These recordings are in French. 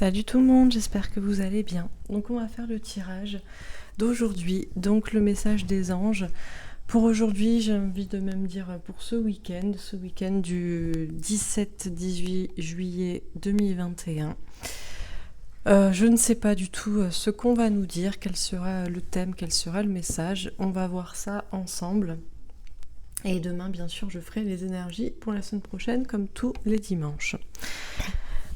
Salut tout le monde, j'espère que vous allez bien. Donc on va faire le tirage d'aujourd'hui, donc le message des anges. Pour aujourd'hui, j'ai envie de même dire pour ce week-end du 17-18 juillet 2021. Je ne sais pas du tout ce qu'on va nous dire, quel sera le thème, quel sera le message. On va voir ça ensemble. Et demain, bien sûr, je ferai les énergies pour la semaine prochaine, comme tous les dimanches.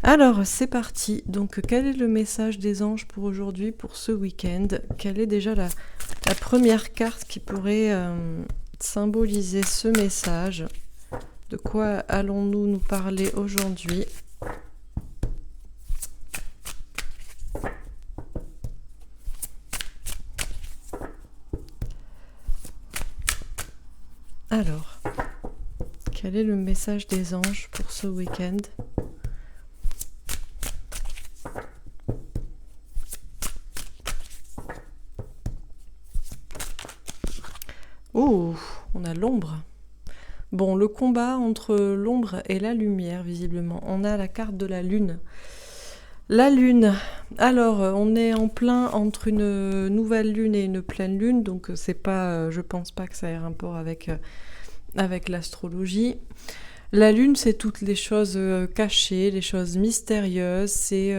Alors, c'est parti. Donc, quel est le message des anges pour aujourd'hui, pour ce week-end? Quelle est déjà la première carte qui pourrait symboliser ce message? De quoi allons-nous nous parler aujourd'hui? Alors, quel est le message des anges pour ce week-end? Oh, on a l'ombre. Bon, le combat entre l'ombre et la lumière, visiblement. On a la carte de la lune. La lune. Alors, on est en plein entre une nouvelle lune et une pleine lune, donc c'est pas, je pense pas que ça ait rapport avec l'astrologie. La lune, c'est toutes les choses cachées, les choses mystérieuses, c'est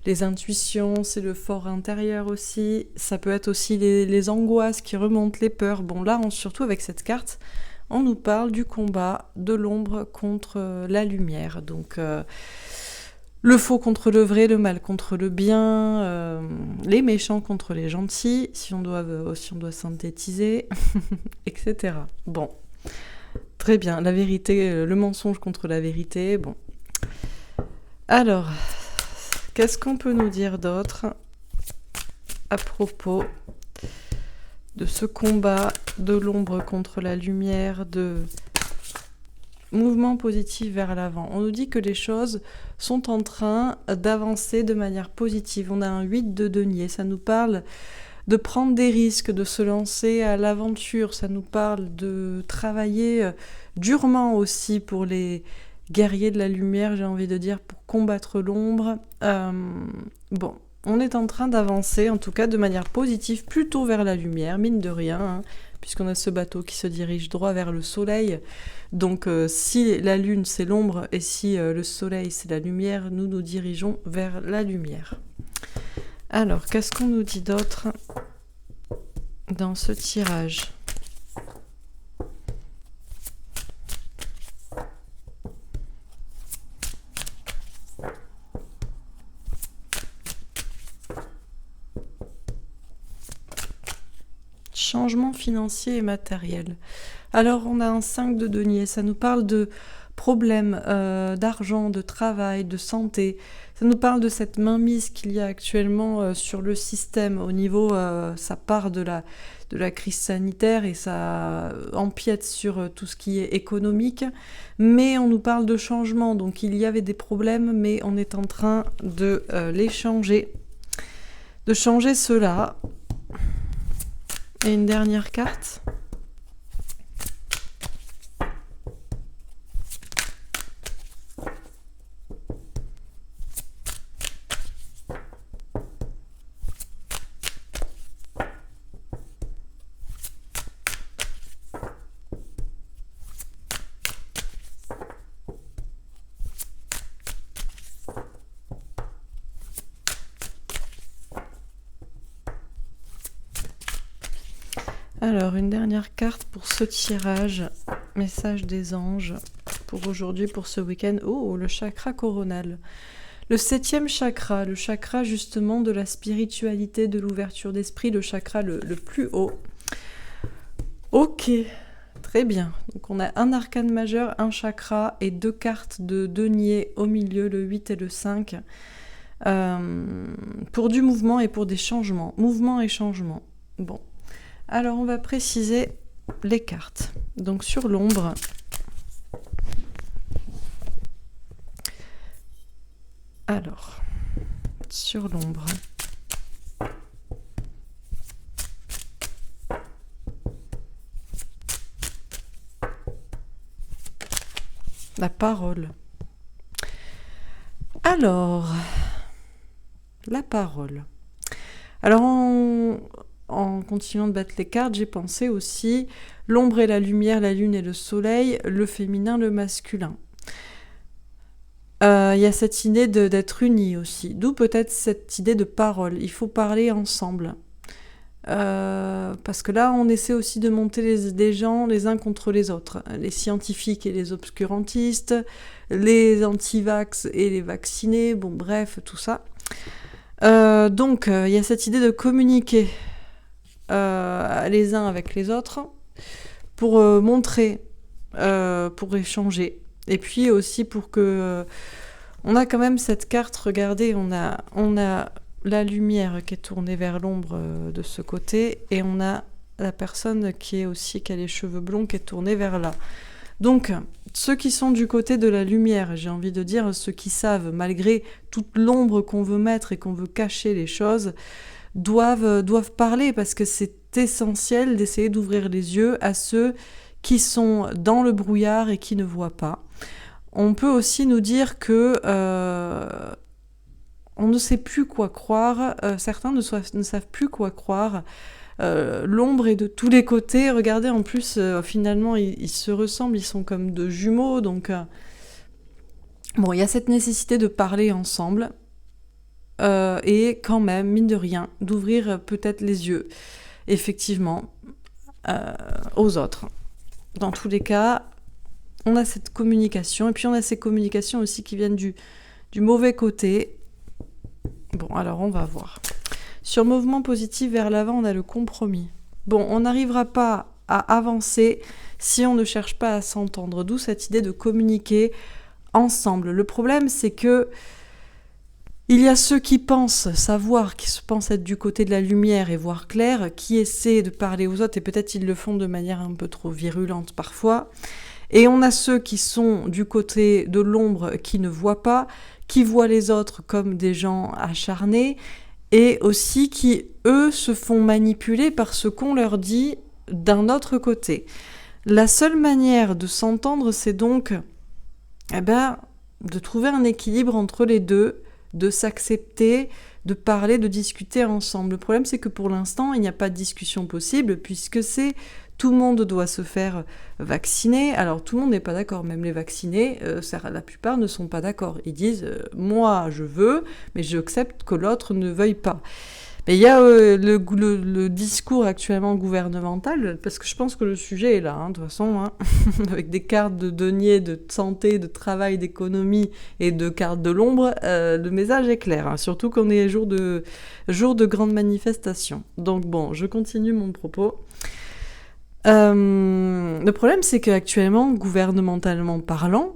les intuitions, c'est le fort intérieur aussi. Ça peut être aussi les angoisses qui remontent, les peurs. Bon, là, surtout avec cette carte, on nous parle du combat de l'ombre contre la lumière. Donc, le faux contre le vrai, le mal contre le bien, les méchants contre les gentils, si on doit synthétiser, etc. Bon. Très bien, la vérité, le mensonge contre la vérité, bon. Alors, qu'est-ce qu'on peut nous dire d'autre à propos de ce combat de l'ombre contre la lumière, de mouvement positif vers l'avant? On nous dit que les choses sont en train d'avancer de manière positive. On a un 8 de denier, ça nous parle de prendre des risques, de se lancer à l'aventure, ça nous parle de travailler durement aussi pour les guerriers de la lumière, j'ai envie de dire, pour combattre l'ombre. Bon, on est en train d'avancer, en tout cas de manière positive, plutôt vers la lumière, mine de rien, hein, puisqu'on a ce bateau qui se dirige droit vers le soleil. Donc si la lune c'est l'ombre et si le soleil c'est la lumière, nous nous dirigeons vers la lumière. Alors, qu'est-ce qu'on nous dit d'autre dans ce tirage? Changement financier et matériel. Alors, on a un 5 de denier, ça nous parle de problèmes d'argent, de travail, de santé. Ça nous parle de cette mainmise qu'il y a actuellement sur le système au niveau, ça part de la crise sanitaire et ça empiète sur tout ce qui est économique. Mais on nous parle de changement, donc il y avait des problèmes, mais on est en train de les changer. De changer cela. Et une dernière carte. Alors, une dernière carte pour ce tirage. Message des anges pour aujourd'hui, pour ce week-end. Oh, le chakra coronal. Le 7e chakra, le chakra justement de la spiritualité, de l'ouverture d'esprit, le chakra le plus haut. Ok, très bien. Donc on a un arcane majeur, un chakra et 2 cartes de denier au milieu, le 8 et le 5. Pour du mouvement et pour des changements. Mouvement et changement. Bon. Alors, on va préciser les cartes. Donc, sur l'ombre, la parole. Alors, la parole. Alors, en continuant de battre les cartes, j'ai pensé aussi l'ombre et la lumière, la lune et le soleil, le féminin, le masculin. Il y a cette idée d'être unis aussi, d'où peut-être cette idée de parole. Il faut parler ensemble. Parce que là, on essaie aussi de monter des gens les uns contre les autres. Les scientifiques et les obscurantistes, les anti-vax et les vaccinés, bon bref, tout ça. Donc, il y a cette idée de communiquer les uns avec les autres pour montrer, pour échanger. Et puis aussi pour que... on a quand même cette carte, regardez, on a la lumière qui est tournée vers l'ombre de ce côté, et on a la personne qui a les cheveux blonds qui est tournée vers là. Donc, ceux qui sont du côté de la lumière, j'ai envie de dire, ceux qui savent, malgré toute l'ombre qu'on veut mettre et qu'on veut cacher les choses, doivent parler, parce que c'est essentiel d'essayer d'ouvrir les yeux à ceux qui sont dans le brouillard et qui ne voient pas. On peut aussi nous dire que on ne sait plus quoi croire, certains ne savent plus quoi croire. L'ombre est de tous les côtés. Regardez, en plus, finalement, ils se ressemblent, ils sont comme deux jumeaux. Donc, bon, il y a cette nécessité de parler ensemble. Et quand même, mine de rien, d'ouvrir peut-être les yeux, effectivement, aux autres. Dans tous les cas, on a cette communication. Et puis, on a ces communications aussi qui viennent du mauvais côté. Bon, alors on va voir. Sur mouvement positif vers l'avant, on a le compromis. Bon, on n'arrivera pas à avancer si on ne cherche pas à s'entendre, d'où cette idée de communiquer ensemble. Le problème, c'est que il y a ceux qui pensent savoir, qui se pensent être du côté de la lumière et voir clair, qui essaient de parler aux autres, et peut-être ils le font de manière un peu trop virulente parfois. Et on a ceux qui sont du côté de l'ombre, qui ne voient pas, qui voient les autres comme des gens acharnés, et aussi qui, eux, se font manipuler par ce qu'on leur dit d'un autre côté. La seule manière de s'entendre, c'est donc de trouver un équilibre entre les deux, de s'accepter, de parler, de discuter ensemble. Le problème, c'est que pour l'instant, il n'y a pas de discussion possible, puisque tout le monde doit se faire vacciner. Alors, tout le monde n'est pas d'accord. Même les vaccinés, la plupart ne sont pas d'accord. Ils disent « moi, je veux, mais j'accepte que l'autre ne veuille pas ». Mais il y a le discours actuellement gouvernemental, parce que je pense que le sujet est là, de toute façon, avec des cartes de deniers, de santé, de travail, d'économie et de cartes de l'ombre, le message est clair, surtout qu'on est jour de grandes manifestations. Donc bon, je continue mon propos. Le problème, c'est qu'actuellement, gouvernementalement parlant,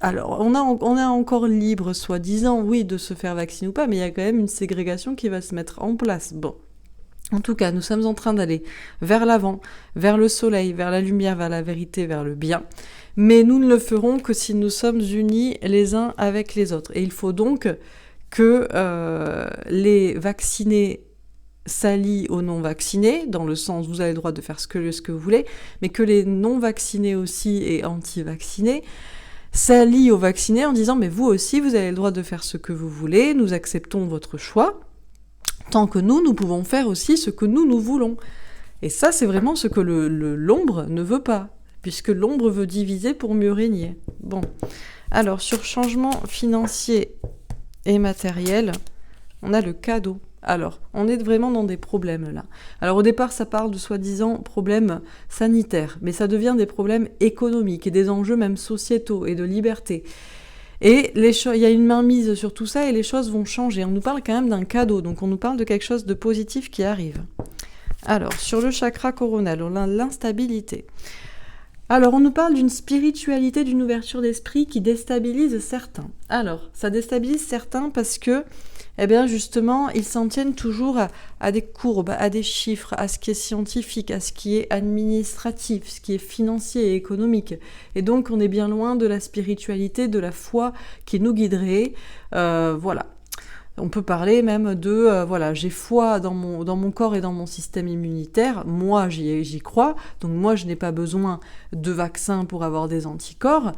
alors on est encore libre, soi-disant, oui, de se faire vacciner ou pas, mais il y a quand même une ségrégation qui va se mettre en place. Bon, en tout cas, nous sommes en train d'aller vers l'avant, vers le soleil, vers la lumière, vers la vérité, vers le bien, mais nous ne le ferons que si nous sommes unis les uns avec les autres. Et il faut donc que les vaccinés s'allient aux non-vaccinés, dans le sens vous avez le droit de faire ce que vous voulez, mais que les non-vaccinés aussi et anti-vaccinés s'allient aux vaccinés en disant mais vous aussi vous avez le droit de faire ce que vous voulez, nous acceptons votre choix, tant que nous pouvons faire aussi ce que nous voulons. Et ça c'est vraiment ce que l'ombre ne veut pas, puisque l'ombre veut diviser pour mieux régner. Bon, alors sur changement financier et matériel, on a le cadeau. Alors, on est vraiment dans des problèmes là. Alors au départ, ça parle de soi-disant problèmes sanitaires, mais ça devient des problèmes économiques et des enjeux même sociétaux et de liberté. Et il y a une mainmise sur tout ça et les choses vont changer. On nous parle quand même d'un cadeau, donc on nous parle de quelque chose de positif qui arrive. Alors, sur le chakra coronal, on a l'instabilité. Alors, on nous parle d'une spiritualité, d'une ouverture d'esprit qui déstabilise certains. Alors, ça déstabilise certains parce que justement, ils s'en tiennent toujours à des courbes, à des chiffres, à ce qui est scientifique, à ce qui est administratif, ce qui est financier et économique. Et donc, on est bien loin de la spiritualité, de la foi qui nous guiderait. Voilà. On peut parler même de, voilà, j'ai foi dans mon corps et dans mon système immunitaire, moi j'y crois, donc moi je n'ai pas besoin de vaccin pour avoir des anticorps,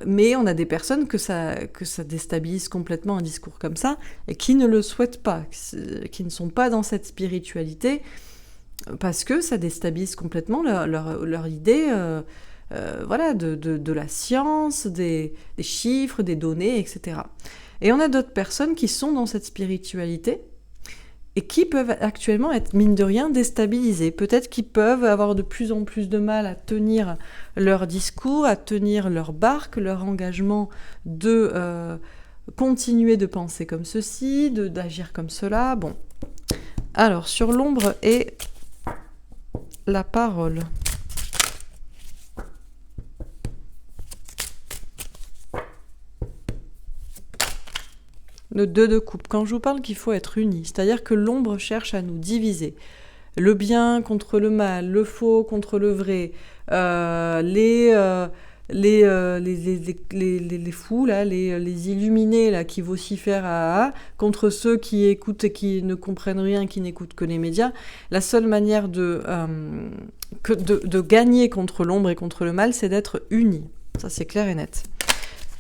mais on a des personnes que ça déstabilise complètement un discours comme ça, et qui ne le souhaitent pas, qui ne sont pas dans cette spiritualité, parce que ça déstabilise complètement leur idée voilà, de la science, des chiffres, des données, etc. Et on a d'autres personnes qui sont dans cette spiritualité et qui peuvent actuellement être, mine de rien, déstabilisées. Peut-être qu'ils peuvent avoir de plus en plus de mal à tenir leur discours, à tenir leur barque, leur engagement de continuer de penser comme ceci, d'agir comme cela. Bon. Alors, sur l'ombre et la parole. Le 2 de coupe. Quand je vous parle qu'il faut être unis, c'est-à-dire que l'ombre cherche à nous diviser. Le bien contre le mal, le faux contre le vrai, les fous, là, les illuminés là, qui vocifèrent contre ceux qui écoutent et qui ne comprennent rien, qui n'écoutent que les médias. La seule manière de gagner contre l'ombre et contre le mal, c'est d'être unis. Ça, c'est clair et net.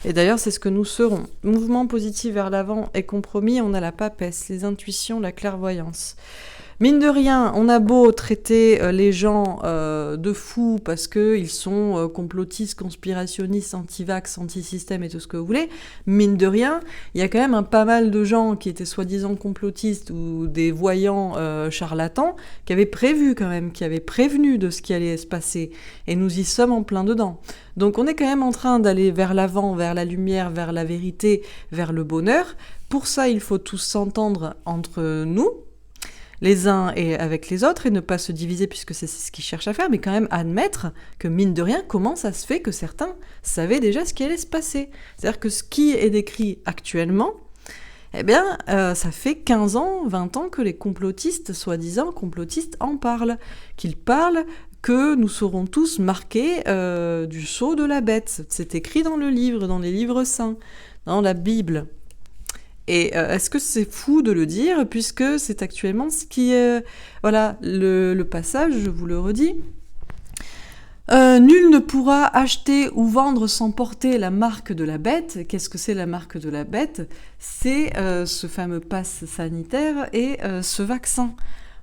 Et d'ailleurs, c'est ce que nous serons. Mouvement positif vers l'avant et compromis, on a la papesse, les intuitions, la clairvoyance. Mine de rien, on a beau traiter les gens de fous parce qu'ils sont complotistes, conspirationnistes, anti-vax, anti-système et tout ce que vous voulez, mine de rien, il y a quand même pas mal de gens qui étaient soi-disant complotistes ou des voyants charlatans qui avaient prévu quand même, qui avaient prévenu de ce qui allait se passer. Et nous y sommes en plein dedans. Donc on est quand même en train d'aller vers l'avant, vers la lumière, vers la vérité, vers le bonheur. Pour ça, il faut tous s'entendre entre nous, les uns et avec les autres, et ne pas se diviser puisque c'est ce qu'ils cherchent à faire, mais quand même admettre que, mine de rien, comment ça se fait que certains savaient déjà ce qui allait se passer. C'est-à-dire que ce qui est décrit actuellement, eh bien, ça fait 15 ans, 20 ans que les complotistes, soi-disant complotistes, en parlent. Qu'ils parlent que nous serons tous marqués du sceau de la bête. C'est écrit dans le livre, dans les livres saints, dans la Bible. Et est-ce que c'est fou de le dire, puisque c'est actuellement ce qui est... Voilà, le passage, je vous le redis. Nul ne pourra acheter ou vendre sans porter la marque de la bête. Qu'est-ce que c'est la marque de la bête ? C'est ce fameux pass sanitaire et ce vaccin.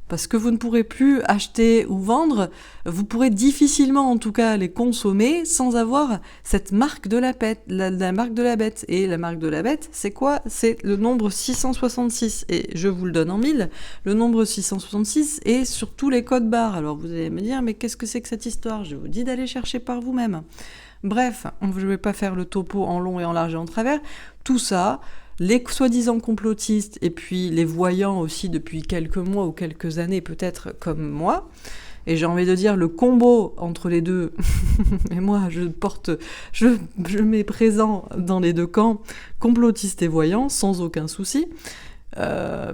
Parce que vous ne pourrez plus acheter ou vendre, vous pourrez difficilement en tout cas les consommer sans avoir cette marque de la bête, la marque de la bête. Et la marque de la bête, c'est quoi ? C'est le nombre 666. Et je vous le donne en mille, le nombre 666 est sur tous les codes barres. Alors vous allez me dire, mais qu'est-ce que c'est que cette histoire ? Je vous dis d'aller chercher par vous-même. Bref, je ne vais pas faire le topo en long et en large et en travers. Tout ça... Les soi-disant complotistes et puis les voyants aussi depuis quelques mois ou quelques années peut-être comme moi, et j'ai envie de dire le combo entre les deux, et moi je mets présent dans les deux camps, complotistes et voyants, sans aucun souci,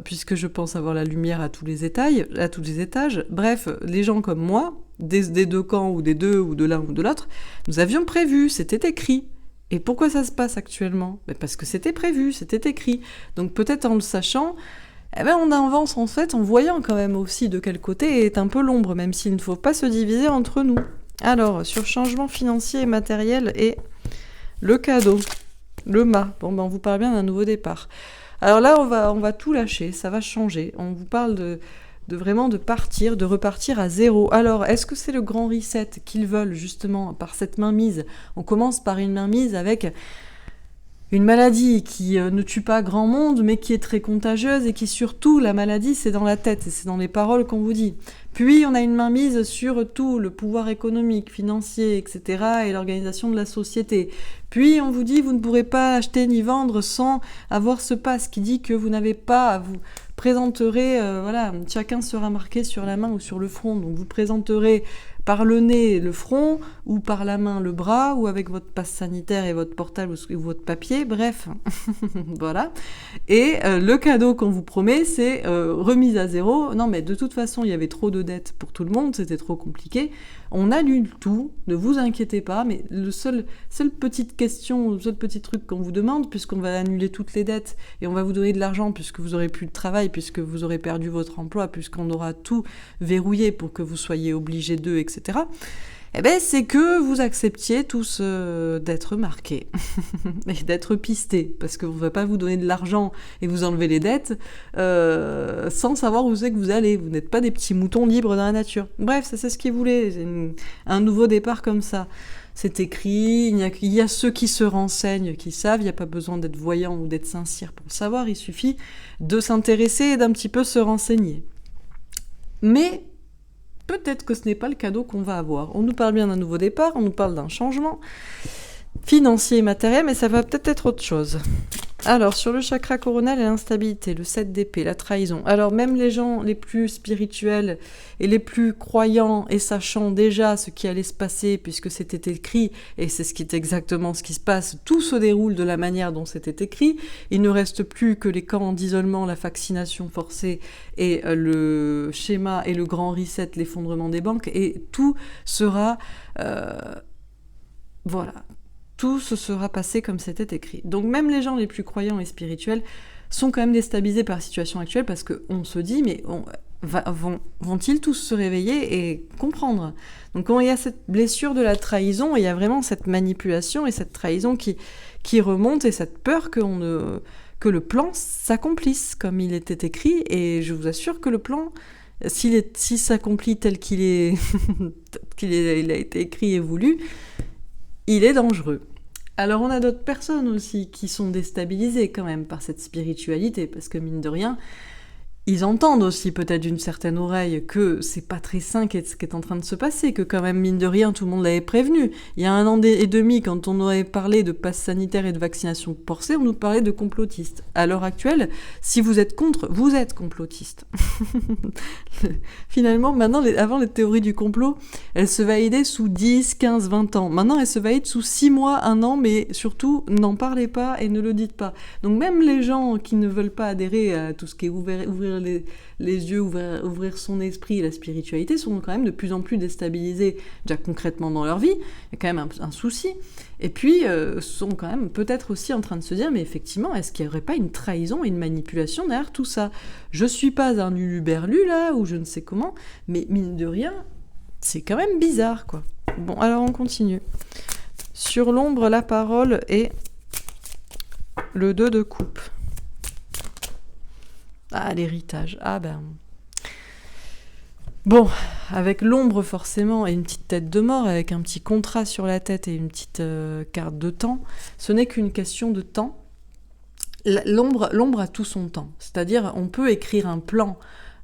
puisque je pense avoir la lumière à tous les étages. Bref, les gens comme moi, des deux camps ou des deux ou de l'un ou de l'autre, nous avions prévu, c'était écrit. Et pourquoi ça se passe actuellement ? Parce que c'était prévu, c'était écrit. Donc peut-être en le sachant, on avance en fait en voyant quand même aussi de quel côté est un peu l'ombre, même s'il ne faut pas se diviser entre nous. Alors, sur changement financier et matériel et le cadeau, le mât. Bon, on vous parle bien d'un nouveau départ. Alors là, on va tout lâcher, ça va changer. On vous parle de vraiment de repartir à zéro. Alors, est-ce que c'est le grand reset qu'ils veulent justement par cette mainmise ? On commence par une mainmise avec une maladie qui ne tue pas grand monde, mais qui est très contagieuse et qui surtout, la maladie, c'est dans la tête, c'est dans les paroles qu'on vous dit. Puis, on a une mainmise sur tout, le pouvoir économique, financier, etc. et l'organisation de la société. Puis, on vous dit, vous ne pourrez pas acheter ni vendre sans avoir ce pass qui dit que vous n'avez pas à vous présenterez, chacun sera marqué sur la main ou sur le front, donc vous présenterez par le nez le front, ou par la main le bras, ou avec votre passe sanitaire et votre portable ou votre papier, bref, voilà. Et le cadeau qu'on vous promet, c'est remise à zéro. Non mais de toute façon, il y avait trop de dettes pour tout le monde, c'était trop compliqué. On annule tout, ne vous inquiétez pas, mais seule petite question, le seul petit truc qu'on vous demande, puisqu'on va annuler toutes les dettes, et on va vous donner de l'argent puisque vous aurez plus de travail, puisque vous aurez perdu votre emploi, puisqu'on aura tout verrouillé pour que vous soyez obligés d'eux, etc., eh ben, c'est que vous acceptiez tous d'être marqués et d'être pistés, parce qu'on ne va pas vous donner de l'argent et vous enlever les dettes sans savoir où c'est que vous allez. Vous n'êtes pas des petits moutons libres dans la nature. Bref, ça c'est ce qu'ils voulaient, un nouveau départ comme ça. C'est écrit, il y a ceux qui se renseignent, qui savent, il n'y a pas besoin d'être voyant ou d'être Saint-Cyr pour le savoir, il suffit de s'intéresser et d'un petit peu se renseigner. Mais peut-être que ce n'est pas le cadeau qu'on va avoir. On nous parle bien d'un nouveau départ, on nous parle d'un changement financier et matériel, mais ça va peut-être être autre chose. Alors, sur le chakra coronal et l'instabilité, le 7 d'épée, la trahison. Alors, même les gens les plus spirituels et les plus croyants et sachant déjà ce qui allait se passer, puisque c'était écrit, et c'est ce qui est exactement ce qui se passe, tout se déroule de la manière dont c'était écrit. Il ne reste plus que les camps d'isolement, la vaccination forcée et le schéma et le grand reset, l'effondrement des banques, et tout sera... voilà. Tout se sera passé comme c'était écrit. Donc même les gens les plus croyants et spirituels sont quand même déstabilisés par la situation actuelle parce qu'on se dit, mais vont-ils tous se réveiller et comprendre? Donc quand il y a cette blessure de la trahison, il y a vraiment cette manipulation et cette trahison qui remonte et cette peur que le plan s'accomplisse comme il était écrit. Et je vous assure que le plan, s'il s'accomplit tel qu'il a été écrit et voulu, il est dangereux. Alors on a d'autres personnes aussi qui sont déstabilisées quand même par cette spiritualité, parce que mine de rien, ils entendent aussi peut-être d'une certaine oreille que c'est pas très sain ce qui est en train de se passer, que quand même mine de rien tout le monde l'avait prévenu. Il y a 1 an et demi, quand on aurait parlé de passe sanitaire et de vaccination forcée, on nous parlait de complotistes. À l'heure actuelle, si vous êtes contre, vous êtes complotiste. Finalement, maintenant, avant les théories du complot, elles se validaient sous 10, 15, 20 ans. Maintenant, elles se valident sous 6 mois, 1 an, mais surtout, n'en parlez pas et ne le dites pas. Donc même les gens qui ne veulent pas adhérer à tout ce qui est ouvrir les yeux, ouvrir son esprit et la spiritualité sont quand même de plus en plus déstabilisés déjà concrètement dans leur vie. Il y a quand même un souci. Et puis sont quand même peut-être aussi en train de se dire, mais effectivement, est-ce qu'il n'y aurait pas une trahison et une manipulation derrière tout ça? Je suis pas un uluberlu là, ou je ne sais comment, mais mine de rien, c'est quand même bizarre, quoi. Bon, alors on continue. Sur l'ombre, la parole et le 2 de coupe. Ah, l'héritage. Ah ben... Bon, avec l'ombre forcément et une petite tête de mort, avec un petit contrat sur la tête et une petite carte de temps, ce n'est qu'une question de temps. L'ombre a tout son temps. C'est-à-dire, on peut écrire un plan,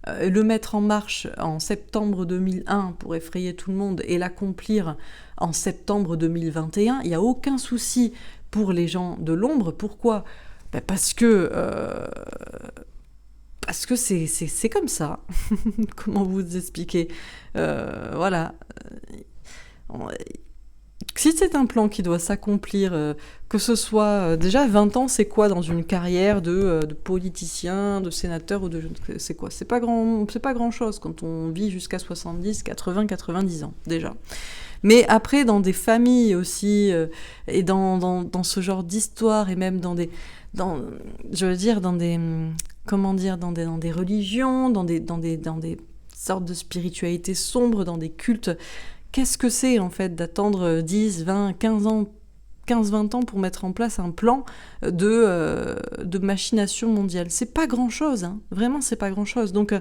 le mettre en marche en septembre 2001 pour effrayer tout le monde et l'accomplir en septembre 2021. Il n'y a aucun souci pour les gens de l'ombre. Pourquoi ? Ben parce que c'est comme ça. Comment vous expliquer ? Voilà. Si c'est un plan qui doit s'accomplir, que ce soit... déjà, 20 ans, c'est quoi dans une carrière de politicien, de sénateur ou de... C'est quoi ? C'est pas grand-chose quand on vit jusqu'à 70, 80, 90 ans, déjà. Mais après, dans des familles aussi, et dans ce genre d'histoire, et même dans des religions, dans des sortes de spiritualité sombres, dans des cultes. Qu'est-ce que c'est, en fait, d'attendre 10, 20, 15-20 ans pour mettre en place un plan de machination mondiale? C'est pas grand-chose, hein. Vraiment, c'est pas grand-chose. Donc,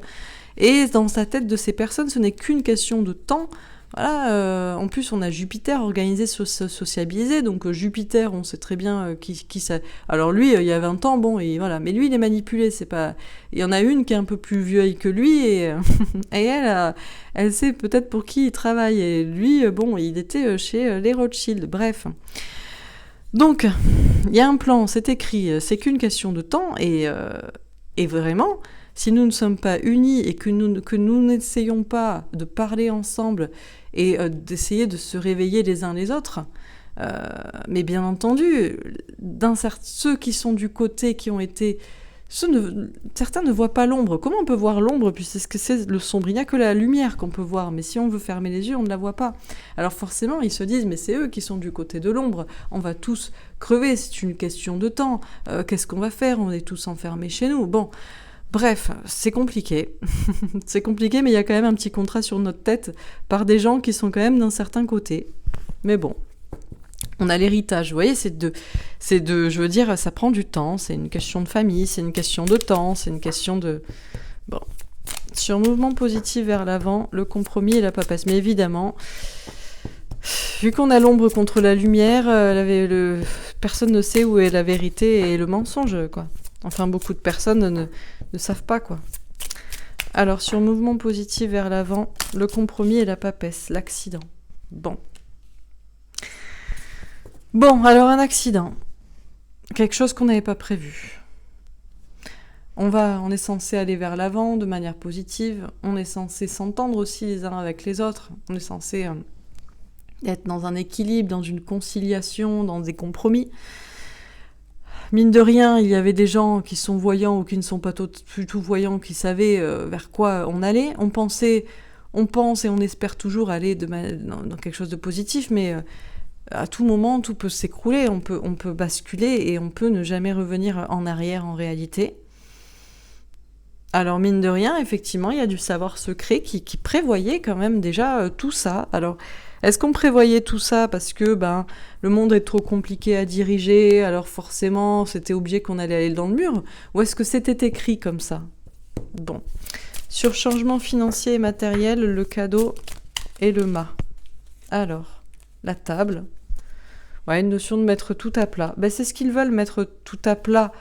et dans sa tête de ces personnes, ce n'est qu'une question de temps. Voilà, en plus on a Jupiter organisé, sociabilisé, donc Jupiter, on sait très bien qui ça... Alors lui, il y a 20 ans, bon, et voilà, mais lui il est manipulé, c'est pas... Il y en a une qui est un peu plus vieille que lui, et elle sait peut-être pour qui il travaille, et lui, bon, il était chez les Rothschild, bref. Donc, il y a un plan, c'est écrit, c'est qu'une question de temps, et vraiment... Si nous ne sommes pas unis et que nous n'essayons pas de parler ensemble et d'essayer de se réveiller les uns les autres, mais bien entendu, ceux qui sont du côté qui ont été... certains ne voient pas l'ombre. Comment on peut voir l'ombre puisque c'est le sombre? Il n'y a que la lumière qu'on peut voir, mais si on veut fermer les yeux, on ne la voit pas. Alors forcément, ils se disent, mais c'est eux qui sont du côté de l'ombre. On va tous crever, c'est une question de temps. Qu'est-ce qu'on va faire? On est tous enfermés chez nous. Bon, bref, c'est compliqué. C'est compliqué, mais il y a quand même un petit contrat sur notre tête par des gens qui sont quand même d'un certain côté. Mais bon. On a l'héritage, vous voyez, je veux dire, ça prend du temps, c'est une question de famille, c'est une question de temps, c'est une question de... Bon. Sur mouvement positif vers l'avant, le compromis et la papesse. Mais évidemment, vu qu'on a l'ombre contre la lumière, personne ne sait où est la vérité et le mensonge, quoi. Enfin, beaucoup de personnes ne savent pas, quoi. Alors, sur mouvement positif vers l'avant, le compromis et la papesse, l'accident. Bon, alors un accident. Quelque chose qu'on n'avait pas prévu. On est censé aller vers l'avant de manière positive. On est censé s'entendre aussi les uns avec les autres. On est censé être dans un équilibre, dans une conciliation, dans des compromis. Mine de rien, il y avait des gens qui sont voyants ou qui ne sont pas du tout voyants, qui savaient vers quoi on allait. On pense et on espère toujours aller dans quelque chose de positif, mais... à tout moment, tout peut s'écrouler, on peut basculer et on peut ne jamais revenir en arrière en réalité. Alors mine de rien, effectivement, il y a du savoir secret qui prévoyait quand même déjà tout ça. Alors, est-ce qu'on prévoyait tout ça parce que le monde est trop compliqué à diriger, alors forcément c'était obligé qu'on allait aller dans le mur? Ou est-ce que c'était écrit comme ça? Bon. Sur changement financier et matériel, le cadeau et le mât. Alors, la table... Ouais, une notion de mettre tout à plat. C'est ce qu'ils veulent, mettre tout à plat,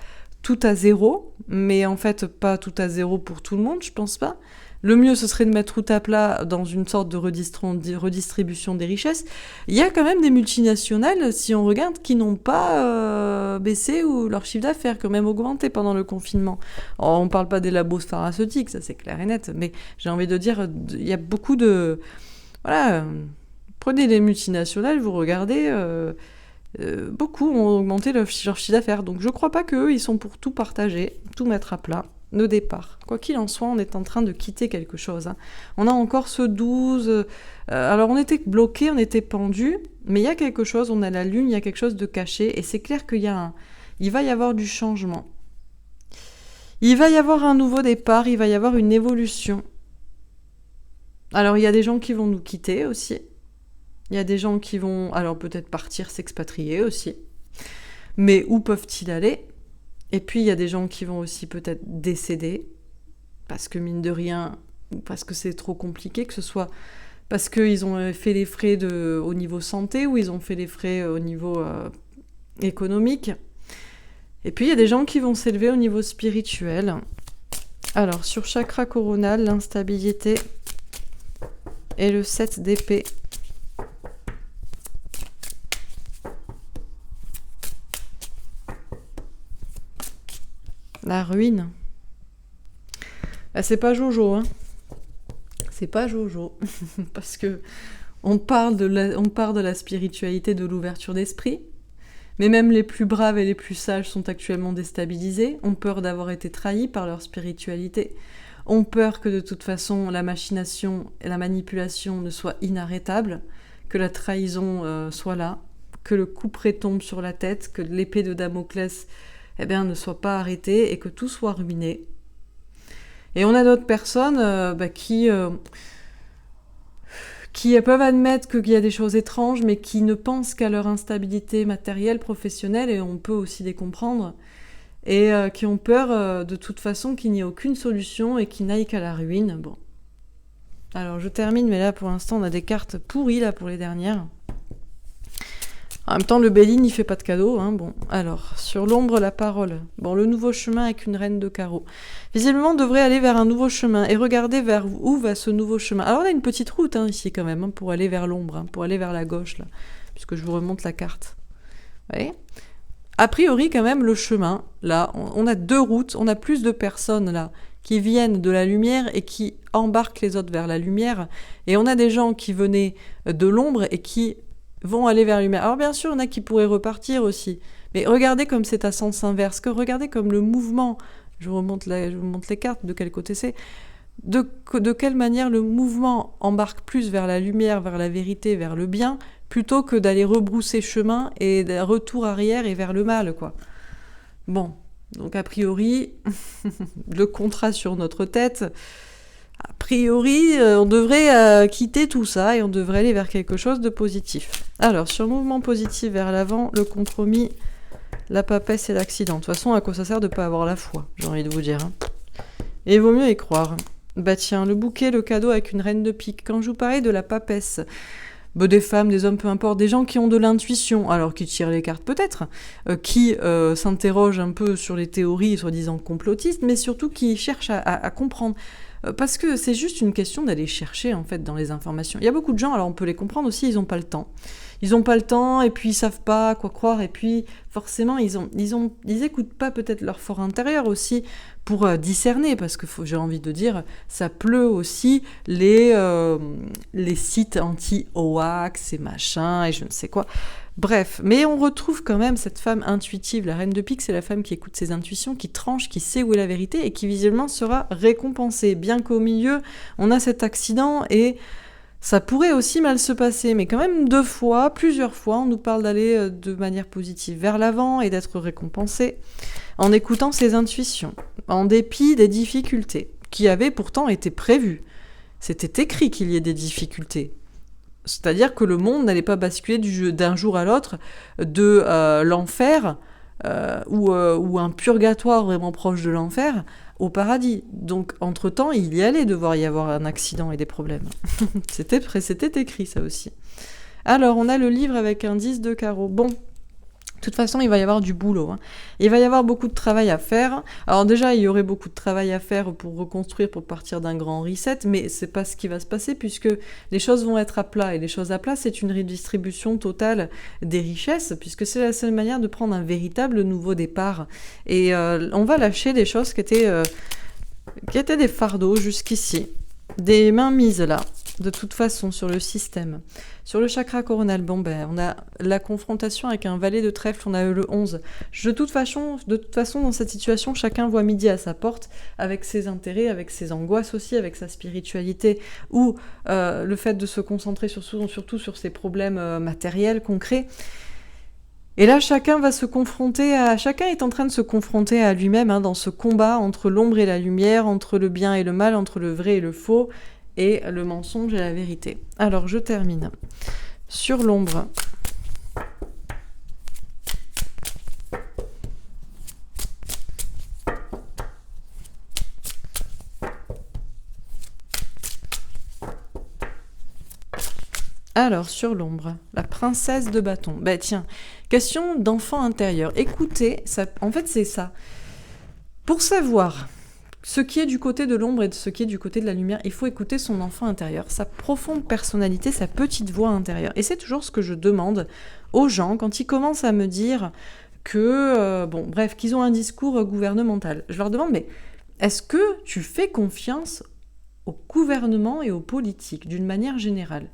tout à zéro, mais en fait pas tout à zéro pour tout le monde, je pense pas. Le mieux, ce serait de mettre tout à plat dans une sorte de redistribution des richesses. Il y a quand même des multinationales, si on regarde, qui n'ont pas baissé ou leur chiffre d'affaires quand même augmenté pendant le confinement. Alors, on parle pas des labos pharmaceutiques, ça c'est clair et net, mais j'ai envie de dire, il y a beaucoup de... Voilà, prenez les multinationales, vous regardez... beaucoup ont augmenté leur chiffre d'affaires. Donc je crois pas qu'eux, ils sont pour tout partager, tout mettre à plat, de départ. Quoi qu'il en soit, on est en train de quitter quelque chose. On a encore ce 12... alors on était bloqué, on était pendu, mais il y a quelque chose, on a la lune, il y a quelque chose de caché, et c'est clair qu'il va y avoir du changement. Il va y avoir un nouveau départ, il va y avoir une évolution. Alors il y a des gens qui vont nous quitter aussi. Il y a des gens qui vont, alors peut-être partir, s'expatrier aussi. Mais où peuvent-ils aller? Et puis il y a des gens qui vont aussi peut-être décéder, parce que mine de rien, ou parce que c'est trop compliqué, que ce soit parce qu'ils ont fait les frais au niveau santé, ou ils ont fait les frais au niveau économique. Et puis il y a des gens qui vont s'élever au niveau spirituel. Alors sur chakra coronal, l'instabilité et le 7 d'épée. La ruine. C'est pas Jojo, hein. C'est pas Jojo. Parce que on parle de la spiritualité, de l'ouverture d'esprit. Mais même les plus braves et les plus sages sont actuellement déstabilisés, ont peur d'avoir été trahis par leur spiritualité, ont peur que de toute façon la machination et la manipulation ne soient inarrêtables, que la trahison soit là, que le couperet tombe sur la tête, que l'épée de Damoclès ne soit pas arrêtée et que tout soit ruiné. Et on a d'autres personnes qui peuvent admettre qu'il y a des choses étranges, mais qui ne pensent qu'à leur instabilité matérielle, professionnelle, et on peut aussi les comprendre, et qui ont peur de toute façon qu'il n'y ait aucune solution et qui n'aillent qu'à la ruine. Bon. Alors je termine, mais là pour l'instant on a des cartes pourries là pour les dernières. En même temps, le Béline, il fait pas de cadeau. Hein. Bon, alors, sur l'ombre, la parole. Bon, le nouveau chemin avec une reine de carreau. Visiblement, on devrait aller vers un nouveau chemin. Et regardez vers où va ce nouveau chemin. Alors, on a une petite route ici quand même, pour aller vers l'ombre, pour aller vers la gauche, là, puisque je vous remonte la carte. Vous voyez ? A priori, quand même, le chemin, là, on a deux routes, on a plus de personnes, là, qui viennent de la lumière et qui embarquent les autres vers la lumière. Et on a des gens qui venaient de l'ombre et qui vont aller vers la lumière. Alors bien sûr, il y en a qui pourraient repartir aussi. Mais regardez comme c'est à sens inverse, regardez comme le mouvement, je vous montre les cartes, de quel côté c'est, de quelle manière le mouvement embarque plus vers la lumière, vers la vérité, vers le bien, plutôt que d'aller rebrousser chemin et d'un retour arrière et vers le mal, quoi. Bon, donc a priori, le contrat sur notre tête, a priori, on devrait quitter tout ça et on devrait aller vers quelque chose de positif. Alors, sur le mouvement positif vers l'avant, le compromis, la papesse et l'accident. De toute façon, à quoi ça sert de ne pas avoir la foi, j'ai envie de vous dire. Et il vaut mieux y croire. Bah tiens, le bouquet, le cadeau avec une reine de pique. Quand je vous parlais de la papesse, des femmes, des hommes, peu importe, des gens qui ont de l'intuition, alors qui tirent les cartes peut-être, qui s'interrogent un peu sur les théories soi-disant complotistes, mais surtout qui cherchent à comprendre. Parce que c'est juste une question d'aller chercher en fait dans les informations. Il y a beaucoup de gens, alors on peut les comprendre aussi, ils n'ont pas le temps. Ils n'ont pas le temps et puis ils savent pas quoi croire et puis forcément ils écoutent pas peut-être leur fort intérieur aussi pour discerner, parce que j'ai envie de dire, ça pleut aussi les sites anti-hoax et machin et je ne sais quoi. Bref, mais on retrouve quand même cette femme intuitive. La reine de pique, c'est la femme qui écoute ses intuitions, qui tranche, qui sait où est la vérité et qui visiblement sera récompensée. Bien qu'au milieu, on a cet accident et ça pourrait aussi mal se passer. Mais quand même plusieurs fois, on nous parle d'aller de manière positive vers l'avant et d'être récompensé en écoutant ses intuitions, en dépit des difficultés qui avaient pourtant été prévues. C'était écrit qu'il y ait des difficultés. C'est-à-dire que le monde n'allait pas basculer d'un jour à l'autre de l'enfer ou un purgatoire vraiment proche de l'enfer au paradis. Donc, entre-temps, il y allait devoir y avoir un accident et des problèmes. C'était écrit, ça aussi. Alors, on a le livre avec un 10 de carreau. Bon, de toute façon, il va y avoir du boulot. Il va y avoir beaucoup de travail à faire. Alors déjà, il y aurait beaucoup de travail à faire pour reconstruire, pour partir d'un grand reset, mais c'est pas ce qui va se passer puisque les choses vont être à plat. Et les choses à plat, c'est une redistribution totale des richesses, puisque c'est la seule manière de prendre un véritable nouveau départ. Et on va lâcher des choses qui étaient des fardeaux jusqu'ici. Des mainmises là, de toute façon, sur le système. Sur le chakra coronal, on a la confrontation avec un valet de trèfle, on a eu le 11. De toute façon, dans cette situation, chacun voit midi à sa porte, avec ses intérêts, avec ses angoisses aussi, avec sa spiritualité, ou le fait de se concentrer surtout sur ses problèmes matériels, concrets. Et là, chacun est en train de se confronter à lui-même dans ce combat entre l'ombre et la lumière, entre le bien et le mal, entre le vrai et le faux, et le mensonge et la vérité. Alors, je termine. Sur l'ombre. Alors, sur l'ombre, la princesse de bâton. Tiens, question d'enfant intérieur. Écoutez, en fait, c'est ça. Pour savoir ce qui est du côté de l'ombre et ce qui est du côté de la lumière, il faut écouter son enfant intérieur, sa profonde personnalité, sa petite voix intérieure. Et c'est toujours ce que je demande aux gens quand ils commencent à me dire que, qu'ils ont un discours gouvernemental. Je leur demande, mais est-ce que tu fais confiance au gouvernement et aux politiques d'une manière générale ?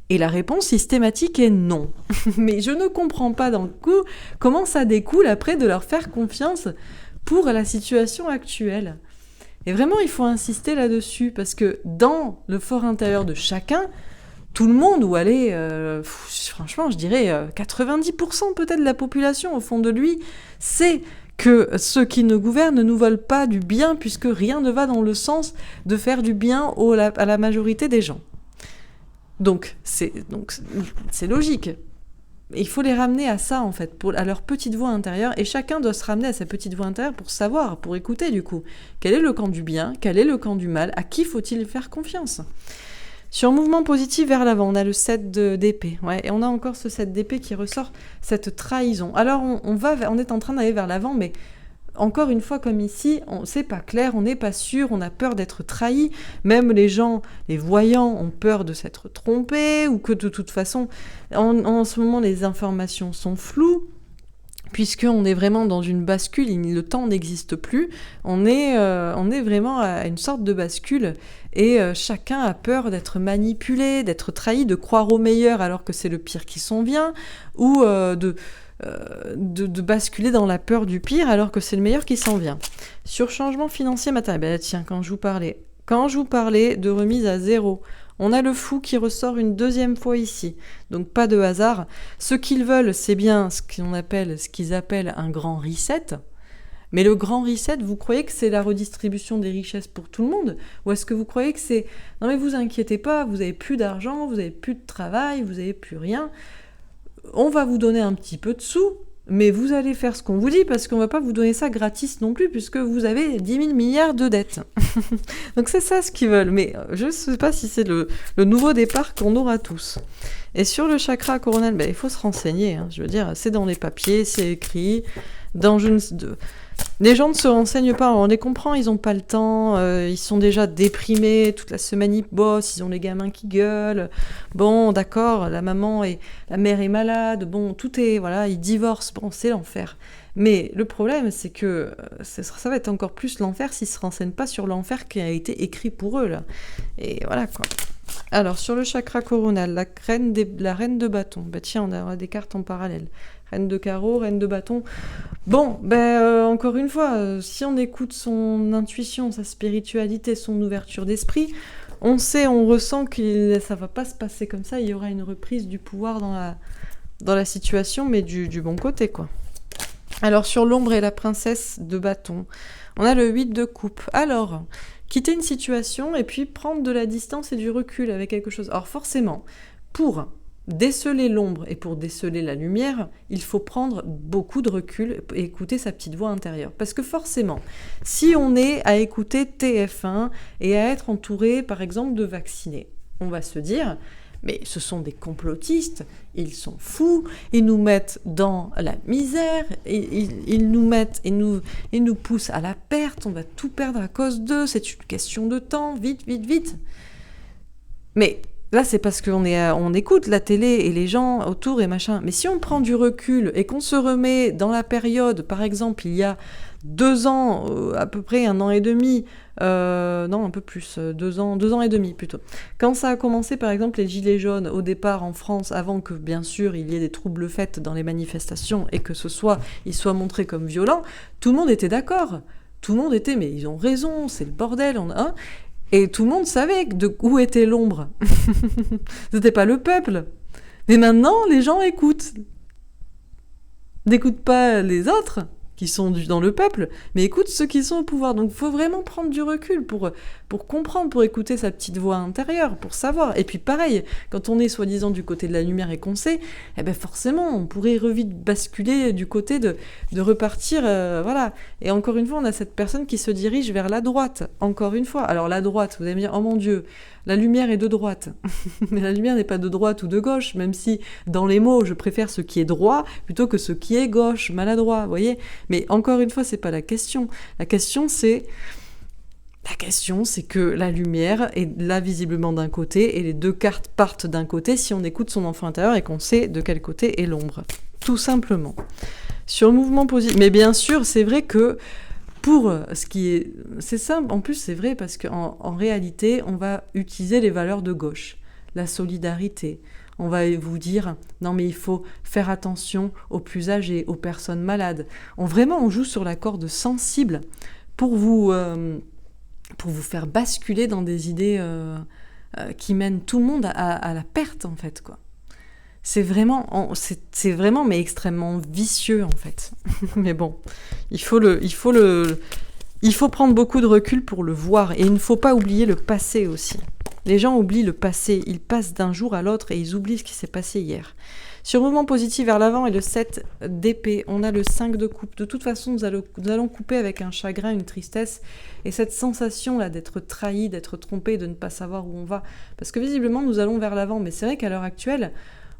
Et la réponse systématique est non. Mais je ne comprends pas dans le coup comment ça découle après de leur faire confiance pour la situation actuelle. Et vraiment, il faut insister là-dessus, parce que dans le fort intérieur de chacun, tout le monde, ou allez, franchement, je dirais 90% peut-être de la population, au fond de lui, sait que ceux qui nous gouvernent ne nous veulent pas du bien, puisque rien ne va dans le sens de faire du bien à la majorité des gens. Donc c'est logique. Il faut les ramener à ça, en fait, à leur petite voix intérieure, et chacun doit se ramener à sa petite voix intérieure pour savoir, pour écouter, du coup. Quel est le camp du bien ? Quel est le camp du mal ? À qui faut-il faire confiance ? Sur mouvement positif vers l'avant, on a le 7 d'épée. Ouais, et on a encore ce 7 d'épée qui ressort cette trahison. Alors, on est en train d'aller vers l'avant, mais encore une fois, comme ici, c'est pas clair, on n'est pas sûr, on a peur d'être trahi. Même les gens, les voyants, ont peur de s'être trompés, ou que de toute façon, en ce moment, les informations sont floues. puisqu'on est vraiment dans une bascule, le temps n'existe plus, on est vraiment à une sorte de bascule, et chacun a peur d'être manipulé, d'être trahi, de croire au meilleur alors que c'est le pire qui s'en vient, ou de basculer dans la peur du pire alors que c'est le meilleur qui s'en vient. Sur changement financier matériel, tiens, quand je vous parlais de remise à zéro, on a le fou qui ressort une deuxième fois ici, donc pas de hasard. Ce qu'ils veulent, c'est bien ce qu'ils appellent un grand reset. Mais le grand reset, vous croyez que c'est la redistribution des richesses pour tout le monde? Ou est-ce que vous croyez que c'est... Non mais vous inquiétez pas, vous avez plus d'argent, vous avez plus de travail, vous avez plus rien. On va vous donner un petit peu de sous, mais vous allez faire ce qu'on vous dit, parce qu'on va pas vous donner ça gratis non plus, puisque vous avez 10 000 milliards de dettes. Donc c'est ça ce qu'ils veulent, mais je sais pas si c'est le nouveau départ qu'on aura tous. Et sur le chakra coronal, il faut se renseigner, je veux dire, c'est dans les papiers, c'est écrit, les gens ne se renseignent pas, on les comprend, ils n'ont pas le temps, ils sont déjà déprimés, toute la semaine ils bossent, ils ont les gamins qui gueulent, bon d'accord, la mère est malade, bon tout est, voilà, ils divorcent, bon c'est l'enfer. Mais le problème c'est que ça va être encore plus l'enfer s'ils ne se renseignent pas sur l'enfer qui a été écrit pour eux là. Et voilà quoi. Alors sur le chakra coronal, la reine de bâton, tiens on a des cartes en parallèle. Reine de carreau, reine de bâton. Bon, encore une fois, si on écoute son intuition, sa spiritualité, son ouverture d'esprit, on ressent que ça va pas se passer comme ça, il y aura une reprise du pouvoir dans la situation, mais du bon côté, quoi. Alors, sur l'ombre et la princesse de bâton, on a le 8 de coupe. Alors, quitter une situation et puis prendre de la distance et du recul avec quelque chose. Alors, forcément, pour déceler l'ombre et pour déceler la lumière, il faut prendre beaucoup de recul et écouter sa petite voix intérieure. Parce que forcément, si on est à écouter TF1 et à être entouré, par exemple, de vaccinés, on va se dire... Mais ce sont des complotistes, ils sont fous, ils nous mettent dans la misère, ils nous mettent et ils nous poussent à la perte, on va tout perdre à cause d'eux, c'est une question de temps, vite, vite, vite. Mais là, c'est parce on écoute la télé et les gens autour et machin. Mais si on prend du recul et qu'on se remet dans la période, par exemple, il y a 2 ans, à peu près 1 an et demi, non, un peu plus, 2 ans et demi plutôt. Quand ça a commencé, par exemple, les gilets jaunes, au départ en France, avant que, bien sûr, il y ait des troubles faits dans les manifestations et que ils soient montrés comme violents, tout le monde était d'accord. Tout le monde était, mais ils ont raison, c'est le bordel, et tout le monde savait où était l'ombre. C'était pas le peuple. Mais maintenant, les gens écoutent. N'écoutent pas les autres, qui sont dans le peuple, mais écoutent ceux qui sont au pouvoir. Donc il faut vraiment prendre du recul pour comprendre, pour écouter sa petite voix intérieure, pour savoir. Et puis pareil, quand on est soi-disant du côté de la lumière et qu'on sait, forcément, on pourrait vite basculer du côté de repartir, voilà. Et encore une fois, on a cette personne qui se dirige vers la droite, encore une fois. Alors la droite, vous allez me dire, oh mon Dieu, la lumière est de droite. Mais la lumière n'est pas de droite ou de gauche, même si, dans les mots, je préfère ce qui est droit plutôt que ce qui est gauche, maladroit, vous voyez. Mais encore une fois, c'est pas la question. La question, c'est que la lumière est là visiblement d'un côté et les 2 cartes partent d'un côté si on écoute son enfant intérieur et qu'on sait de quel côté est l'ombre. Tout simplement. Sur le mouvement positif. Mais bien sûr, c'est vrai que pour ce qui est... C'est simple, en plus c'est vrai parce qu'en réalité, on va utiliser les valeurs de gauche. La solidarité. On va vous dire, non mais il faut faire attention aux plus âgés, aux personnes malades. On joue sur la corde sensible pour vous faire basculer dans des idées qui mènent tout le monde à la perte, en fait, quoi. C'est vraiment mais extrêmement vicieux, en fait. Mais bon, il faut prendre beaucoup de recul pour le voir. Et il ne faut pas oublier le passé aussi. Les gens oublient le passé. Ils passent d'un jour à l'autre et ils oublient ce qui s'est passé hier. Sur mouvement positif vers l'avant et le 7 d'épée, on a le 5 de coupe. De toute façon, nous allons couper avec un chagrin, une tristesse, et cette sensation-là d'être trahi, d'être trompé, de ne pas savoir où on va. Parce que visiblement, nous allons vers l'avant. Mais c'est vrai qu'à l'heure actuelle,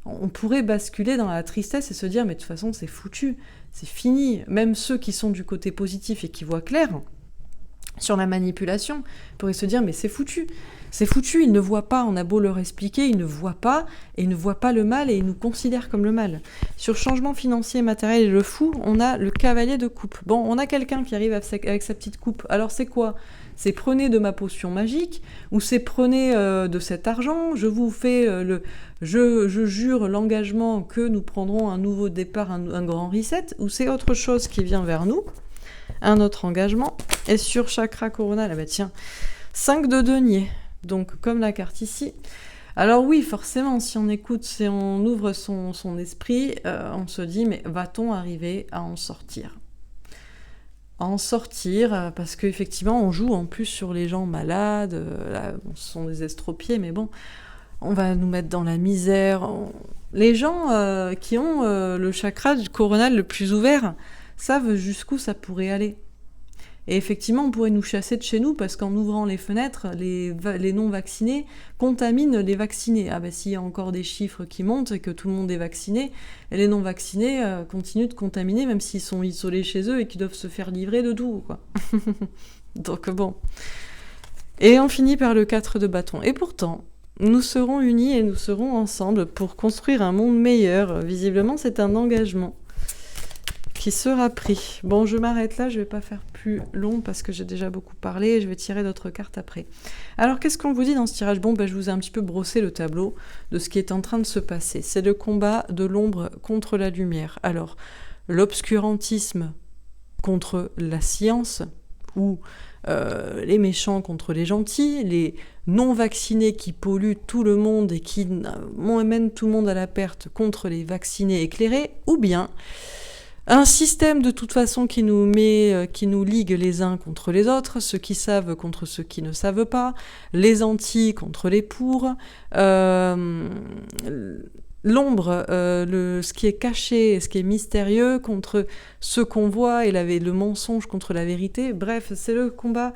on pourrait basculer dans la tristesse et se dire, mais de toute façon, c'est foutu, c'est fini. Même ceux qui sont du côté positif et qui voient clair, sur la manipulation, pourraient se dire mais c'est foutu, ils ne voient pas, on a beau leur expliquer, ils ne voient pas, et ils ne voient pas le mal, et ils nous considèrent comme le mal. Sur changement financier, matériel et le fou, on a le cavalier de coupe. Bon, on a quelqu'un qui arrive avec sa petite coupe, alors c'est quoi ? C'est prenez de ma potion magique, ou c'est prenez de cet argent, je vous fais je jure l'engagement que nous prendrons un nouveau départ, un grand reset, ou c'est autre chose qui vient vers nous, un autre engagement. Et sur chakra coronal, ah bah tiens, 5 de denier, donc comme la carte ici. Alors oui, forcément, si on écoute, si on ouvre son esprit, on se dit, mais va-t-on arriver à en sortir ? Parce qu'effectivement, on joue en plus sur les gens malades, là, bon, ce sont des estropiés, mais bon, on va nous mettre dans la misère. Les gens qui ont le chakra du coronal le plus ouvert savent jusqu'où ça pourrait aller. Et effectivement, on pourrait nous chasser de chez nous parce qu'en ouvrant les fenêtres, les non-vaccinés contaminent les vaccinés. Ah ben s'il y a encore des chiffres qui montent et que tout le monde est vacciné, et les non-vaccinés continuent de contaminer même s'ils sont isolés chez eux et qu'ils doivent se faire livrer de tout, quoi. Donc bon. Et on finit par le 4 de bâton. Et pourtant, nous serons unis et nous serons ensemble pour construire un monde meilleur. Visiblement, c'est un engagement qui sera pris. Bon, je m'arrête là, je vais pas faire plus long parce que j'ai déjà beaucoup parlé et je vais tirer d'autres cartes après. Alors, qu'est-ce qu'on vous dit dans ce tirage ? Bon, je vous ai un petit peu brossé le tableau de ce qui est en train de se passer. C'est le combat de l'ombre contre la lumière. Alors, l'obscurantisme contre la science, ou les méchants contre les gentils, les non-vaccinés qui polluent tout le monde et qui mènent tout le monde à la perte contre les vaccinés éclairés, ou bien un système de toute façon qui nous ligue les uns contre les autres, ceux qui savent contre ceux qui ne savent pas, les anti contre les pour, l'ombre, ce qui est caché, ce qui est mystérieux contre ce qu'on voit et le mensonge contre la vérité. Bref, c'est le combat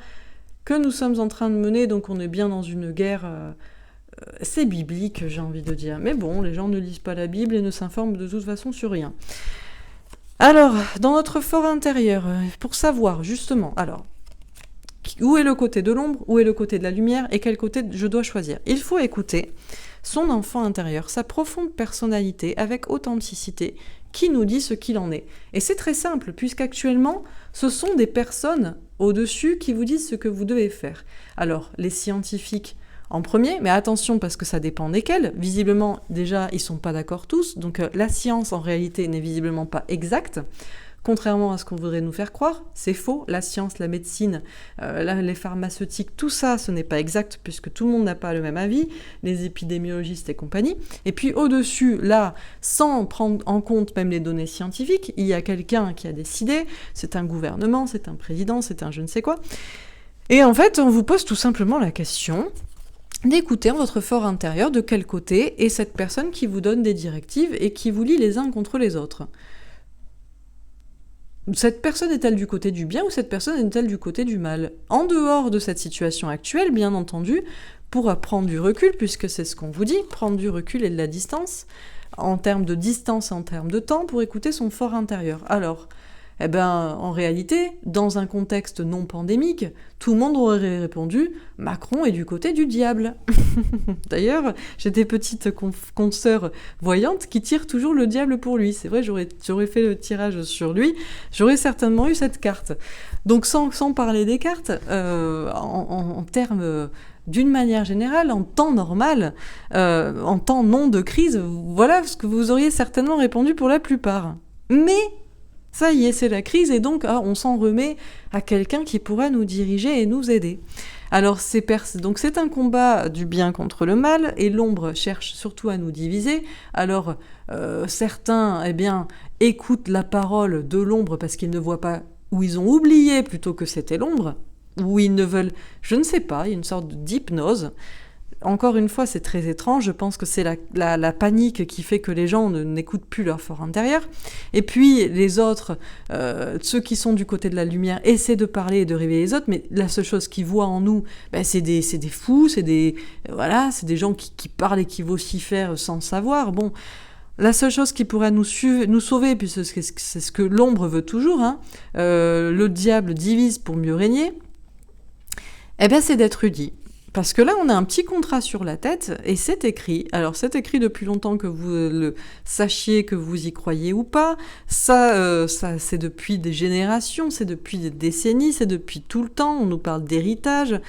que nous sommes en train de mener, donc on est bien dans une guerre. C'est biblique, j'ai envie de dire. Mais bon, les gens ne lisent pas la Bible et ne s'informent de toute façon sur rien. Alors, dans notre fort intérieur, pour savoir justement, alors, où est le côté de l'ombre, où est le côté de la lumière, et quel côté je dois choisir ? Il faut écouter son enfant intérieur, sa profonde personnalité, avec authenticité, qui nous dit ce qu'il en est. Et c'est très simple, puisqu'actuellement, ce sont des personnes au-dessus qui vous disent ce que vous devez faire. Alors, les scientifiques en premier, mais attention parce que ça dépend desquels. Visiblement, déjà, ils sont pas d'accord tous, donc la science en réalité n'est visiblement pas exacte, contrairement à ce qu'on voudrait nous faire croire. C'est faux, la science, la médecine, les pharmaceutiques, tout ça, ce n'est pas exact puisque tout le monde n'a pas le même avis, les épidémiologistes et compagnie. Et puis au-dessus, là, sans prendre en compte même les données scientifiques, il y a quelqu'un qui a décidé, c'est un gouvernement, c'est un président, c'est un je ne sais quoi. Et en fait, on vous pose tout simplement la question d'écouter en votre fort intérieur de quel côté est cette personne qui vous donne des directives et qui vous lie les uns contre les autres. Cette personne est-elle du côté du bien ou cette personne est-elle du côté du mal ? En dehors de cette situation actuelle, bien entendu, pour prendre du recul, puisque c'est ce qu'on vous dit, prendre du recul et de la distance, en termes de distance et en termes de temps, pour écouter son fort intérieur. Alors, en réalité, dans un contexte non pandémique, tout le monde aurait répondu « Macron est du côté du diable ». D'ailleurs, j'ai des petites consoeurs voyantes qui tirent toujours le diable pour lui. C'est vrai, j'aurais fait le tirage sur lui, j'aurais certainement eu cette carte. Donc sans parler des cartes, en termes d'une manière générale, en temps normal, en temps non de crise, voilà ce que vous auriez certainement répondu pour la plupart. Mais ça y est, c'est la crise et donc on s'en remet à quelqu'un qui pourra nous diriger et nous aider. Alors donc c'est un combat du bien contre le mal et l'ombre cherche surtout à nous diviser. Alors certains écoutent la parole de l'ombre parce qu'ils ne voient pas ou ils ont oublié plutôt que c'était l'ombre ou ils ne veulent, je ne sais pas, il y a une sorte d'hypnose. Encore une fois, c'est très étrange, je pense que c'est la panique qui fait que les gens n'écoutent plus leur fort intérieur. Et puis, les autres, ceux qui sont du côté de la lumière, essaient de parler et de réveiller les autres, mais la seule chose qu'ils voient en nous, c'est des fous, c'est des gens qui parlent et qui vocifèrent sans savoir. Bon, la seule chose qui pourrait nous sauver, puisque c'est ce que l'ombre veut toujours, le diable divise pour mieux régner. Eh bien, c'est d'être dit. Parce que là, on a un petit contrat sur la tête et c'est écrit. Alors, c'est écrit depuis longtemps, que vous le sachiez, que vous y croyez ou pas. Ça, c'est depuis des générations, c'est depuis des décennies, c'est depuis tout le temps. On nous parle d'héritage.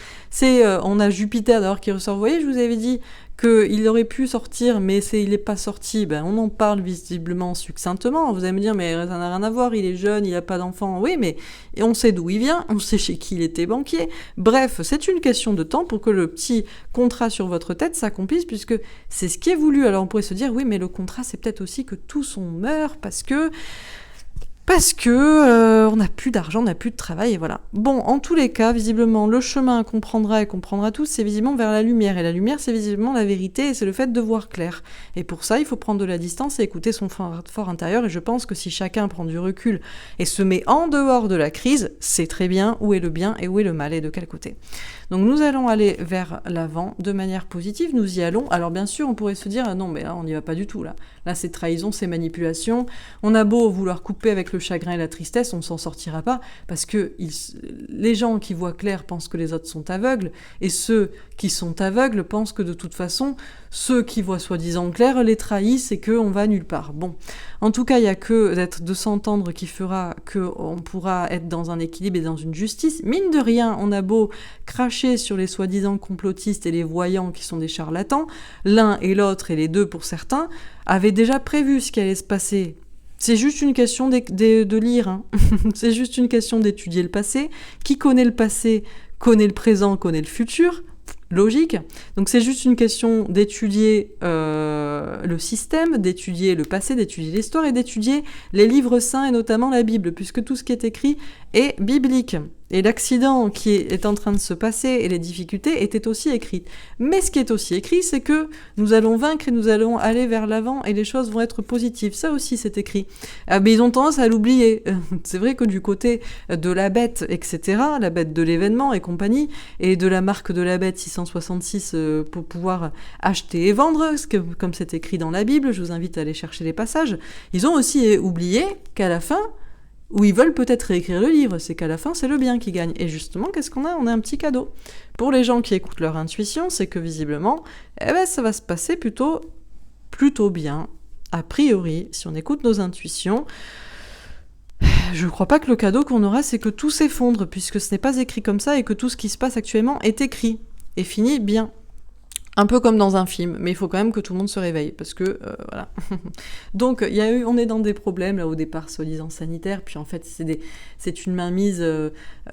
On a Jupiter d'ailleurs qui ressort. Vous voyez, je vous avais dit qu'il aurait pu sortir, mais il n'est pas sorti. Ben, on en parle visiblement succinctement. Vous allez me dire, mais ça n'a rien à voir, il est jeune, il n'a pas d'enfant. Oui, mais on sait d'où il vient, on sait chez qui il était banquier. Bref, c'est une question de temps pour que le petit contrat sur votre tête s'accomplisse, puisque c'est ce qui est voulu. Alors on pourrait se dire, oui, mais le contrat, c'est peut-être aussi que tous on meurt, parce que on n'a plus d'argent, on n'a plus de travail, et voilà. Bon, en tous les cas, visiblement, le chemin qu'on prendra et qu'on prendra tous, c'est visiblement vers la lumière. Et la lumière, c'est visiblement la vérité, et c'est le fait de voir clair. Et pour ça, il faut prendre de la distance et écouter son fort intérieur. Et je pense que si chacun prend du recul et se met en dehors de la crise, c'est très bien où est le bien et où est le mal et de quel côté. Donc nous allons aller vers l'avant de manière positive, nous y allons. Alors bien sûr, on pourrait se dire, non, mais là, on n'y va pas du tout, là. Là, c'est trahison, c'est manipulation. On a beau vouloir couper avec le chagrin et la tristesse, on ne s'en sortira pas, parce que les gens qui voient clair pensent que les autres sont aveugles, et ceux qui sont aveugles pensent que de toute façon, ceux qui voient soi-disant clair les trahissent et qu'on va nulle part. Bon, en tout cas, il n'y a que d'être de s'entendre qui fera qu'on pourra être dans un équilibre et dans une justice. Mine de rien, on a beau cracher sur les soi-disant complotistes et les voyants qui sont des charlatans, l'un et l'autre, et les deux pour certains, avaient déjà prévu ce qui allait se passer. C'est juste une question de lire, hein. C'est juste une question d'étudier le passé. Qui connaît le passé, connaît le présent, connaît le futur. Logique. Donc c'est juste une question d'étudier le système, d'étudier le passé, d'étudier l'histoire et d'étudier les livres saints et notamment la Bible, puisque tout ce qui est écrit est biblique. Et l'accident qui est en train de se passer et les difficultés étaient aussi écrites. Mais ce qui est aussi écrit, c'est que nous allons vaincre et nous allons aller vers l'avant et les choses vont être positives. Ça aussi, c'est écrit. Mais ils ont tendance à l'oublier. C'est vrai que du côté de la bête, etc., la bête de l'événement et compagnie, et de la marque de la bête 666 pour pouvoir acheter et vendre, comme c'est écrit dans la Bible, je vous invite à aller chercher les passages, ils ont aussi oublié qu'à la fin, où ils veulent peut-être réécrire le livre, c'est qu'à la fin, c'est le bien qui gagne. Et justement, qu'est-ce qu'on a ? On a un petit cadeau. Pour les gens qui écoutent leur intuition, c'est que visiblement, ça va se passer plutôt bien. A priori, si on écoute nos intuitions, je ne crois pas que le cadeau qu'on aura, c'est que tout s'effondre, puisque ce n'est pas écrit comme ça et que tout ce qui se passe actuellement est écrit et finit bien. Un peu comme dans un film, mais il faut quand même que tout le monde se réveille, parce que, voilà. Donc, on est dans des problèmes, là, au départ, soi-disant sanitaires, puis en fait, c'est une mainmise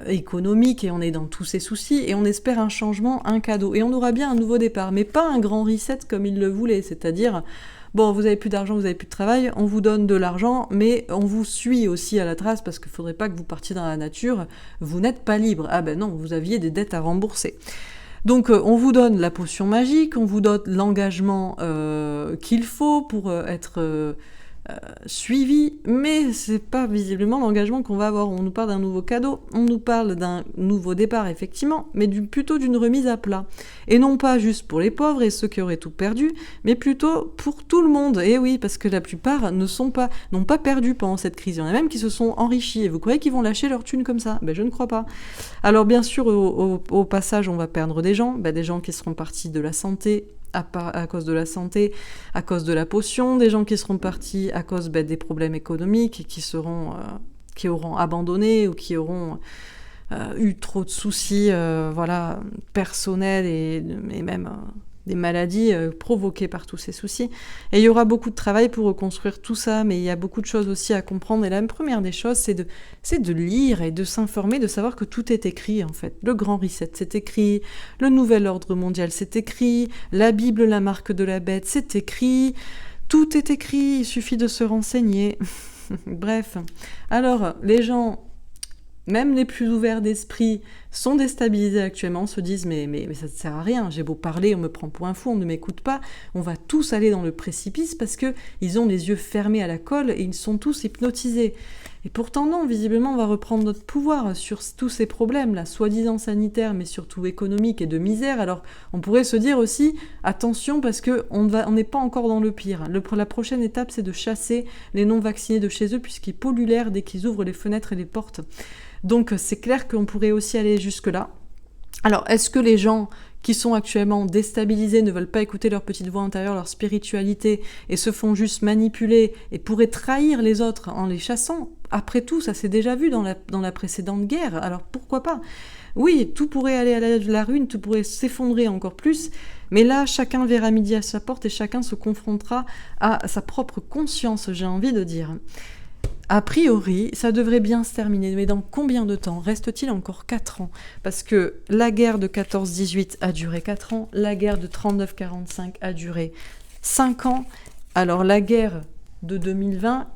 économique, et on est dans tous ces soucis, et on espère un changement, un cadeau. Et on aura bien un nouveau départ, mais pas un grand reset comme il le voulait, c'est-à-dire, bon, vous avez plus d'argent, vous avez plus de travail, on vous donne de l'argent, mais on vous suit aussi à la trace, parce qu'il faudrait pas que vous partiez dans la nature, vous n'êtes pas libre. Ah ben non, vous aviez des dettes à rembourser. Donc on vous donne la potion magique, on vous donne l'engagement qu'il faut pour être suivi, mais c'est pas visiblement l'engagement qu'on va avoir. On nous parle d'un nouveau cadeau, on nous parle d'un nouveau départ effectivement, mais plutôt d'une remise à plat. Et non pas juste pour les pauvres et ceux qui auraient tout perdu, mais plutôt pour tout le monde. Et oui, parce que la plupart n'ont pas perdu pendant cette crise. Il y en a même qui se sont enrichis. Et vous croyez qu'ils vont lâcher leur thune comme ça ? Ben je ne crois pas. Alors bien sûr, au passage, on va perdre des gens qui seront partis de la santé, à cause de la santé, à cause de la potion, des gens qui seront partis à cause des problèmes économiques, qui auront abandonné ou qui auront eu trop de soucis personnels et même des maladies provoquées par tous ces soucis. Et il y aura beaucoup de travail pour reconstruire tout ça, mais il y a beaucoup de choses aussi à comprendre. Et la première des choses, c'est de lire et de s'informer, de savoir que tout est écrit, en fait. Le grand reset, c'est écrit. Le nouvel ordre mondial, c'est écrit. La Bible, la marque de la bête, c'est écrit. Tout est écrit, il suffit de se renseigner. Bref. Alors, les gens, même les plus ouverts d'esprit, sont déstabilisés actuellement, se disent mais ça ne sert à rien, j'ai beau parler, on me prend pour un fou, on ne m'écoute pas, on va tous aller dans le précipice parce qu'ils ont les yeux fermés à la colle et ils sont tous hypnotisés. Et pourtant non, visiblement on va reprendre notre pouvoir sur tous ces problèmes-là, soi-disant sanitaires mais surtout économiques et de misère. Alors on pourrait se dire aussi, attention parce qu'on n'est pas encore dans le pire. La prochaine étape c'est de chasser les non-vaccinés de chez eux puisqu'ils polluent l'air dès qu'ils ouvrent les fenêtres et les portes. Donc c'est clair qu'on pourrait aussi aller jusque-là. Alors, est-ce que les gens qui sont actuellement déstabilisés ne veulent pas écouter leur petite voix intérieure, leur spiritualité, et se font juste manipuler et pourraient trahir les autres en les chassant? Après tout, ça s'est déjà vu dans la précédente guerre, alors pourquoi pas? Oui, tout pourrait aller à la ruine, tout pourrait s'effondrer encore plus, mais là, chacun verra midi à sa porte et chacun se confrontera à sa propre conscience, j'ai envie de dire. A priori, ça devrait bien se terminer, mais dans combien de temps? Reste-t-il encore 4 ans? Parce que la guerre de 14-18 a duré 4 ans, la guerre de 39-45 a duré 5 ans, alors la guerre de 2020,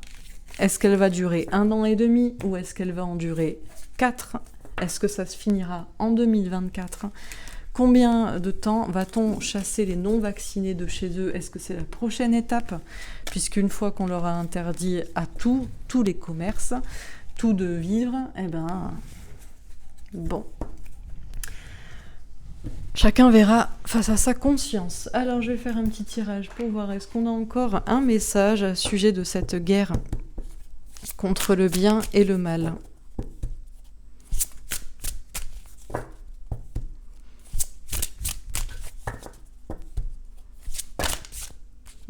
est-ce qu'elle va durer 1 an et demi ou est-ce qu'elle va en durer 4? Est-ce que ça se finira en 2024? Combien de temps va-t-on chasser les non-vaccinés de chez eux? Est-ce que c'est la prochaine étape? Puisqu'une fois qu'on leur a interdit à tous les commerces, tout de vivre, eh ben, bon. Chacun verra face à sa conscience. Alors je vais faire un petit tirage pour voir, est-ce qu'on a encore un message à sujet de cette guerre contre le bien et le mal?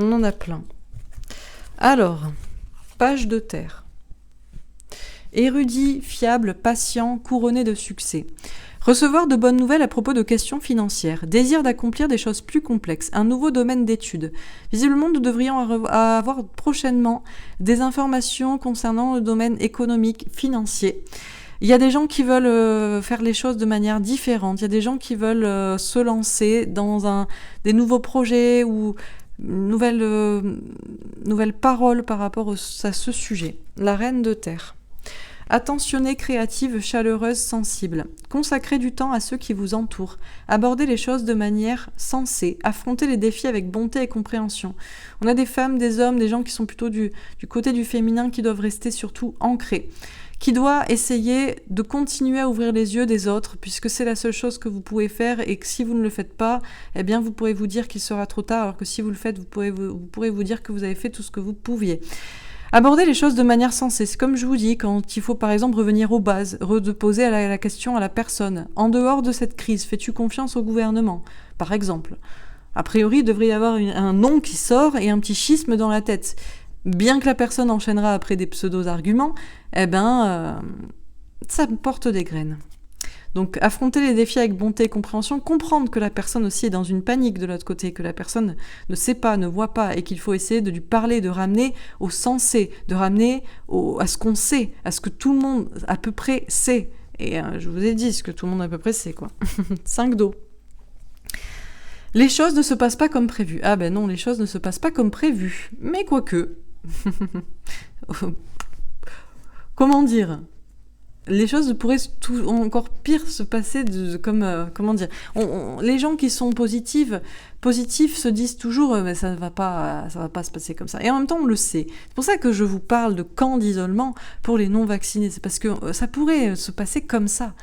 On en a plein. Alors, page de terre. Érudit, fiable, patient, couronné de succès. Recevoir de bonnes nouvelles à propos de questions financières. Désir d'accomplir des choses plus complexes. Un nouveau domaine d'études. Visiblement, nous devrions avoir prochainement des informations concernant le domaine économique, financier. Il y a des gens qui veulent faire les choses de manière différente. Il y a des gens qui veulent se lancer dans des nouveaux projets ou nouvelle parole par rapport à ce sujet. La reine de terre. Attentionnée, créative, chaleureuse, sensible. Consacrez du temps à ceux qui vous entourent. Abordez les choses de manière sensée. Affrontez les défis avec bonté et compréhension. On a des femmes, des hommes, des gens qui sont plutôt du côté du féminin qui doivent rester surtout ancrés. Qui doit essayer de continuer à ouvrir les yeux des autres, puisque c'est la seule chose que vous pouvez faire, et que si vous ne le faites pas, eh bien vous pourrez vous dire qu'il sera trop tard, alors que si vous le faites, vous pourrez vous dire que vous avez fait tout ce que vous pouviez. Abordez les choses de manière sensée. C'est comme je vous dis, quand il faut par exemple revenir aux bases, reposer la question à la personne. En dehors de cette crise, fais-tu confiance au gouvernement, par exemple? A priori, il devrait y avoir un nom qui sort et un petit schisme dans la tête. Bien que la personne enchaînera après des pseudo-arguments, eh ben, ça porte des graines. Donc, affronter les défis avec bonté et compréhension, comprendre que la personne aussi est dans une panique de l'autre côté, que la personne ne sait pas, ne voit pas, et qu'il faut essayer de lui parler, de ramener au sensé, de ramener à ce qu'on sait, à ce que tout le monde à peu près sait. Et je vous ai dit ce que tout le monde à peu près sait, quoi. 5 d'eau. Les choses ne se passent pas comme prévu. Ah ben non, les choses ne se passent pas comme prévu. Mais quoique... Comment dire? Les choses pourraient encore pire se passer comment dire, les gens qui sont positifs se disent toujours mais ça va pas se passer comme ça, et en même temps on le sait. C'est pour ça que je vous parle de camps d'isolement pour les non vaccinés, c'est parce que ça pourrait se passer comme ça.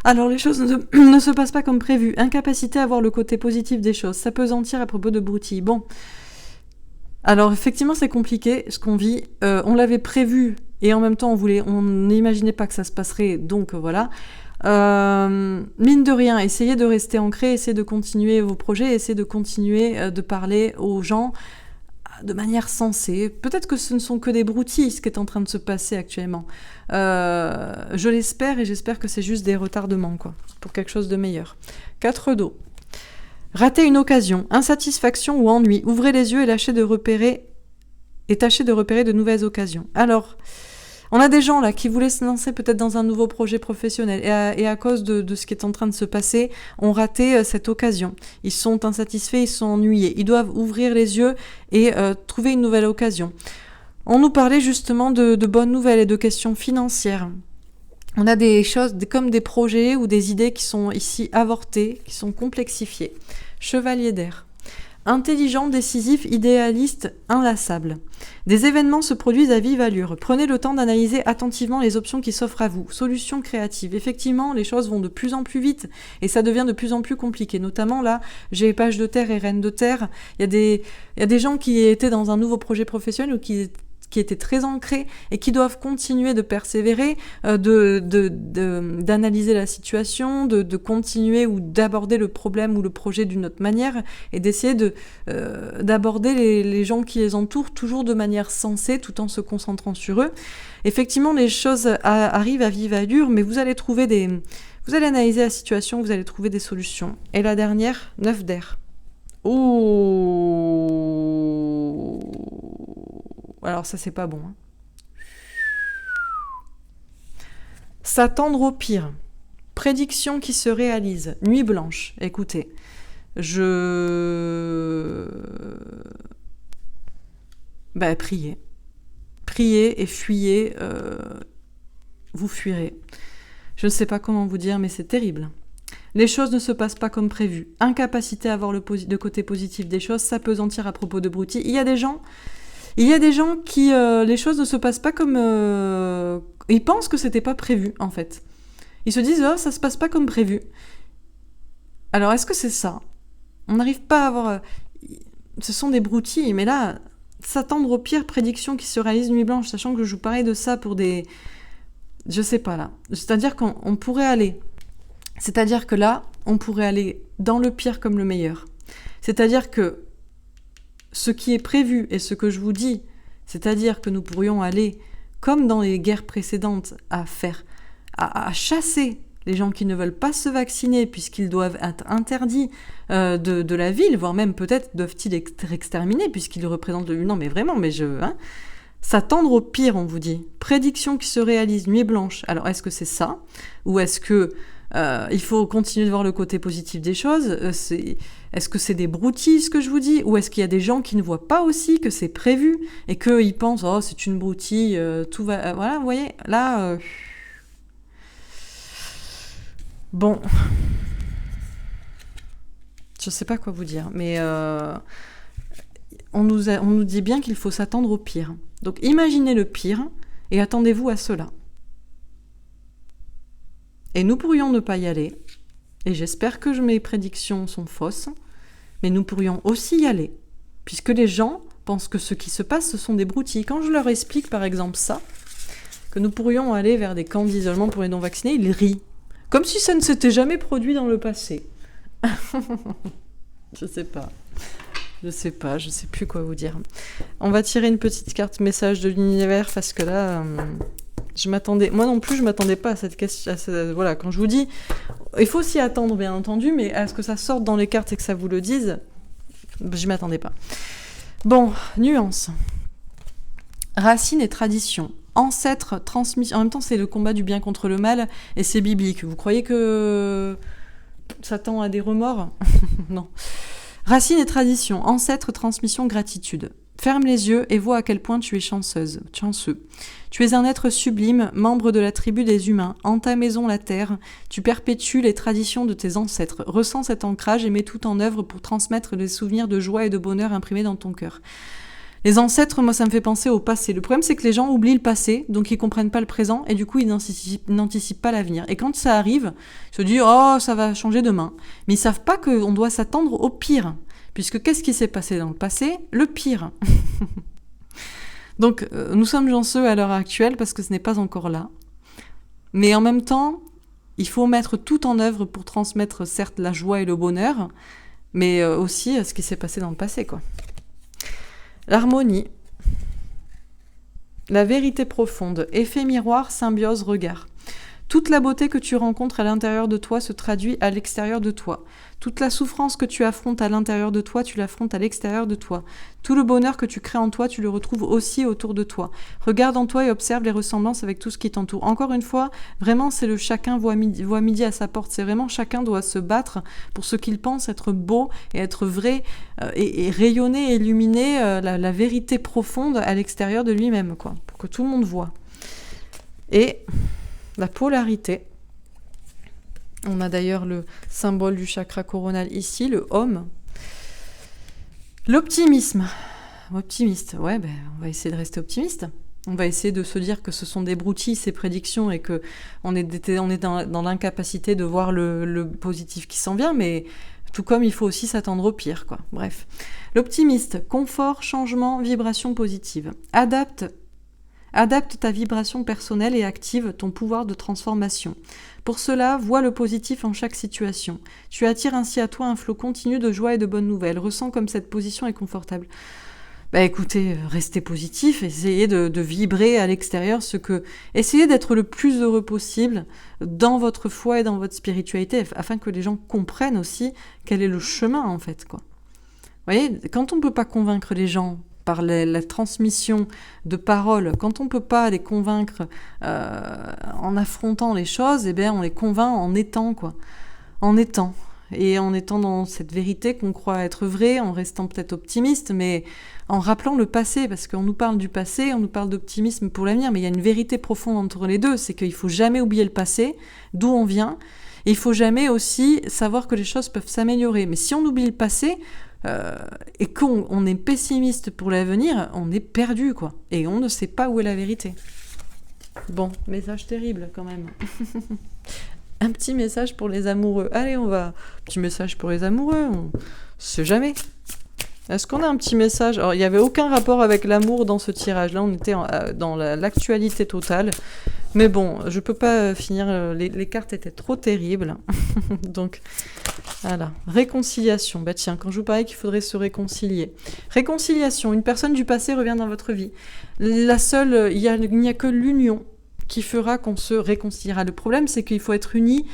Alors les choses ne se passent pas comme prévu. Incapacité à voir le côté positif des choses, s'appesantir à propos de broutilles. Bon, alors effectivement c'est compliqué ce qu'on vit, on l'avait prévu. Et en même temps, on n'imaginait pas que ça se passerait, donc voilà. Mine de rien, essayez de rester ancré, essayez de continuer vos projets, essayez de continuer de parler aux gens de manière sensée. Peut-être que ce ne sont que des broutilles, ce qui est en train de se passer actuellement. Je l'espère, et j'espère que c'est juste des retardements, quoi, pour quelque chose de meilleur. 4 d'eau. Rater une occasion, insatisfaction ou ennui. Ouvrez les yeux et tâchez de repérer de nouvelles occasions. Alors... on a des gens là qui voulaient se lancer peut-être dans un nouveau projet professionnel et à cause de ce qui est en train de se passer, ont raté cette occasion. Ils sont insatisfaits, ils sont ennuyés. Ils doivent ouvrir les yeux et trouver une nouvelle occasion. On nous parlait justement de bonnes nouvelles et de questions financières. On a des choses comme des projets ou des idées qui sont ici avortées, qui sont complexifiées. Chevalier d'air. Intelligent, décisif, idéaliste, inlassable. Des événements se produisent à vive allure. Prenez le temps d'analyser attentivement les options qui s'offrent à vous. Solutions créatives. Effectivement, les choses vont de plus en plus vite et ça devient de plus en plus compliqué. Notamment là, j'ai page de terre et reine de terre. Il y a des gens qui étaient dans un nouveau projet professionnel ou qui qui étaient très ancrés et qui doivent continuer de persévérer, d'analyser la situation, de continuer ou d'aborder le problème ou le projet d'une autre manière et d'essayer d'aborder les gens qui les entourent toujours de manière sensée tout en se concentrant sur eux. Effectivement, les choses arrivent à vive allure, mais vous allez analyser la situation, vous allez trouver des solutions. Et la dernière, 9 d'air. Ouh. Alors ça, c'est pas bon. S'attendre au pire. Prédiction qui se réalise. Nuit blanche. Écoutez, priez. Priez et fuyez. Vous fuirez. Je ne sais pas comment vous dire, mais c'est terrible. Les choses ne se passent pas comme prévu. Incapacité à voir le côté positif des choses, s'appesantir à propos de broutilles. Il y a des gens qui, les choses ne se passent pas comme... ils pensent que c'était pas prévu, en fait. Ils se disent, oh, ça se passe pas comme prévu. Alors, est-ce que c'est ça ? On n'arrive pas à avoir... Ce sont des broutilles, mais là, s'attendre aux pires prédictions qui se réalisent nuit blanche, sachant que je vous parlais de ça pour des... Je sais pas, là. C'est-à-dire qu'on pourrait aller... C'est-à-dire que là, on pourrait aller dans le pire comme le meilleur. C'est-à-dire que ce qui est prévu et ce que je vous dis, c'est-à-dire que nous pourrions aller, comme dans les guerres précédentes, à chasser les gens qui ne veulent pas se vacciner puisqu'ils doivent être interdits de la ville, voire même peut-être doivent-ils être exterminés puisqu'ils représentent le... Non mais vraiment, s'attendre au pire, on vous dit. Prédiction qui se réalise, nuit blanche. Alors est-ce que c'est ça ? Ou est-ce que il faut continuer de voir le côté positif des choses. Est-ce que c'est des broutilles, ce que je vous dis ? Ou est-ce qu'il y a des gens qui ne voient pas aussi que c'est prévu et qu'ils pensent « Oh, c'est une broutille, tout va... » Voilà, vous voyez, là... Bon... Je sais pas quoi vous dire, mais on nous dit bien qu'il faut s'attendre au pire. Donc imaginez le pire et attendez-vous à cela. Et nous pourrions ne pas y aller, et j'espère que mes prédictions sont fausses, mais nous pourrions aussi y aller, puisque les gens pensent que ce qui se passe, ce sont des broutilles. Quand je leur explique par exemple ça, que nous pourrions aller vers des camps d'isolement pour les non-vaccinés, ils rient, comme si ça ne s'était jamais produit dans le passé. Je sais plus quoi vous dire. On va tirer une petite carte message de l'univers, parce que là... moi non plus, je m'attendais pas à cette question. Voilà, quand je vous dis, il faut s'y attendre, bien entendu, mais à ce que ça sorte dans les cartes et que ça vous le dise, je m'attendais pas. Bon, nuance. Racine et tradition. Ancêtre, transmission. En même temps, c'est le combat du bien contre le mal, et c'est biblique. Vous croyez que Satan a des remords ? Non. Racine et tradition. Ancêtre, transmission, gratitude. Ferme les yeux et vois à quel point tu es chanceux. Tu es un être sublime, membre de la tribu des humains. En ta maison, la terre, tu perpétues les traditions de tes ancêtres. Ressens cet ancrage et mets tout en œuvre pour transmettre les souvenirs de joie et de bonheur imprimés dans ton cœur. Les ancêtres, moi, ça me fait penser au passé. Le problème, c'est que les gens oublient le passé, donc ils comprennent pas le présent, et du coup, ils n'anticipent pas l'avenir. Et quand ça arrive, ils se disent « Oh, ça va changer demain ». Mais ils savent pas qu'on doit s'attendre au pire. Puisque qu'est-ce qui s'est passé dans le passé ? Le pire. Donc, nous sommes chanceux à l'heure actuelle parce que ce n'est pas encore là. Mais en même temps, il faut mettre tout en œuvre pour transmettre, certes, la joie et le bonheur, mais aussi ce qui s'est passé dans le passé, quoi. L'harmonie. La vérité profonde. Effet miroir, symbiose, regard. Toute la beauté que tu rencontres à l'intérieur de toi se traduit à l'extérieur de toi. Toute la souffrance que tu affrontes à l'intérieur de toi, tu l'affrontes à l'extérieur de toi. Tout le bonheur que tu crées en toi, tu le retrouves aussi autour de toi. Regarde en toi et observe les ressemblances avec tout ce qui t'entoure. Encore une fois, vraiment, c'est le chacun voit midi à sa porte. C'est vraiment chacun doit se battre pour ce qu'il pense être beau et être vrai et rayonner et illuminer la vérité profonde à l'extérieur de lui-même, quoi, pour que tout le monde voit. Et... la polarité. On a d'ailleurs le symbole du chakra coronal ici, le Om. L'optimisme. Optimiste. Ouais, on va essayer de rester optimiste. On va essayer de se dire que ce sont des broutilles, ces prédictions, et que on est dans l'incapacité de voir le positif qui s'en vient, mais tout comme il faut aussi s'attendre au pire, quoi. Bref. L'optimiste. Confort, changement, vibration positive. Adepte Adapte ta vibration personnelle et active ton pouvoir de transformation. Pour cela, vois le positif en chaque situation. Tu attires ainsi à toi un flot continu de joie et de bonnes nouvelles. Ressens comme cette position est confortable. Écoutez, restez positif, essayez de vibrer à l'extérieur essayez d'être le plus heureux possible dans votre foi et dans votre spiritualité, afin que les gens comprennent aussi quel est le chemin, en fait, quoi. Vous voyez, quand on ne peut pas convaincre les gens par la transmission de paroles, quand on ne peut pas les convaincre en affrontant les choses, on les convainc en étant, quoi. En étant. Et en étant dans cette vérité qu'on croit être vraie, en restant peut-être optimiste, mais en rappelant le passé, parce qu'on nous parle du passé, on nous parle d'optimisme pour l'avenir, mais il y a une vérité profonde entre les deux, c'est qu'il ne faut jamais oublier le passé, d'où on vient, et il ne faut jamais aussi savoir que les choses peuvent s'améliorer. Mais si on oublie le passé, et qu'on est pessimiste pour l'avenir, on est perdu, quoi. Et on ne sait pas où est la vérité. Bon, message terrible quand même. Un petit message pour les amoureux. Allez, petit message pour les amoureux, on sait jamais. Est-ce qu'on a un petit message ? Alors, il n'y avait aucun rapport avec l'amour dans ce tirage. Là, on était dans l'actualité totale. Mais bon, je peux pas finir. Les cartes étaient trop terribles. Donc, voilà. Réconciliation. Tiens, quand je vous parlais qu'il faudrait se réconcilier. Réconciliation. Une personne du passé revient dans votre vie. Il n'y a que l'union qui fera qu'on se réconciliera. Le problème, c'est qu'il faut être unis.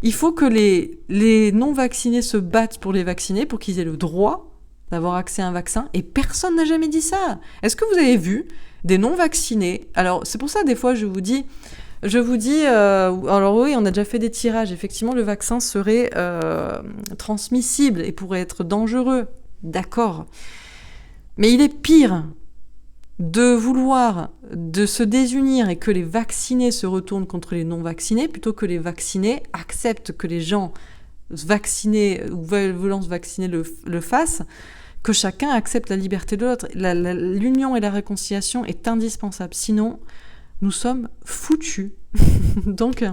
Il faut que les non-vaccinés se battent pour les vaccinés, pour qu'ils aient le droit d'avoir accès à un vaccin. Et personne n'a jamais dit ça. Est-ce que vous avez vu des non-vaccinés ? Alors, c'est pour ça, des fois, je vous dis... alors oui, on a déjà fait des tirages. Effectivement, le vaccin serait transmissible et pourrait être dangereux. D'accord. Mais il est pire de se désunir et que les vaccinés se retournent contre les non-vaccinés, plutôt que les vaccinés acceptent que les gens vaccinés ou voulant se vacciner le fassent, que chacun accepte la liberté de l'autre. L'union et la réconciliation est indispensable, sinon nous sommes foutus. Donc,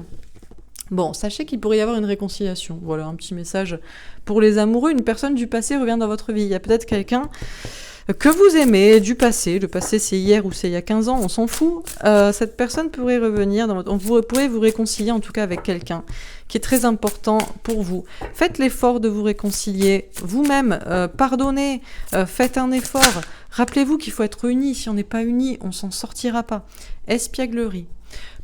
bon, sachez qu'il pourrait y avoir une réconciliation. Voilà, un petit message pour les amoureux. Une personne du passé revient dans votre vie. Il y a peut-être quelqu'un que vous aimez du passé. Le passé, c'est hier ou c'est il y a 15 ans, on s'en fout. Cette personne pourrait revenir, vous pourrez vous réconcilier en tout cas avec quelqu'un qui est très important pour vous. Faites l'effort de vous réconcilier vous-même, pardonnez, faites un effort. Rappelez-vous qu'il faut être unis. Si on n'est pas unis, on s'en sortira pas. Espièglerie.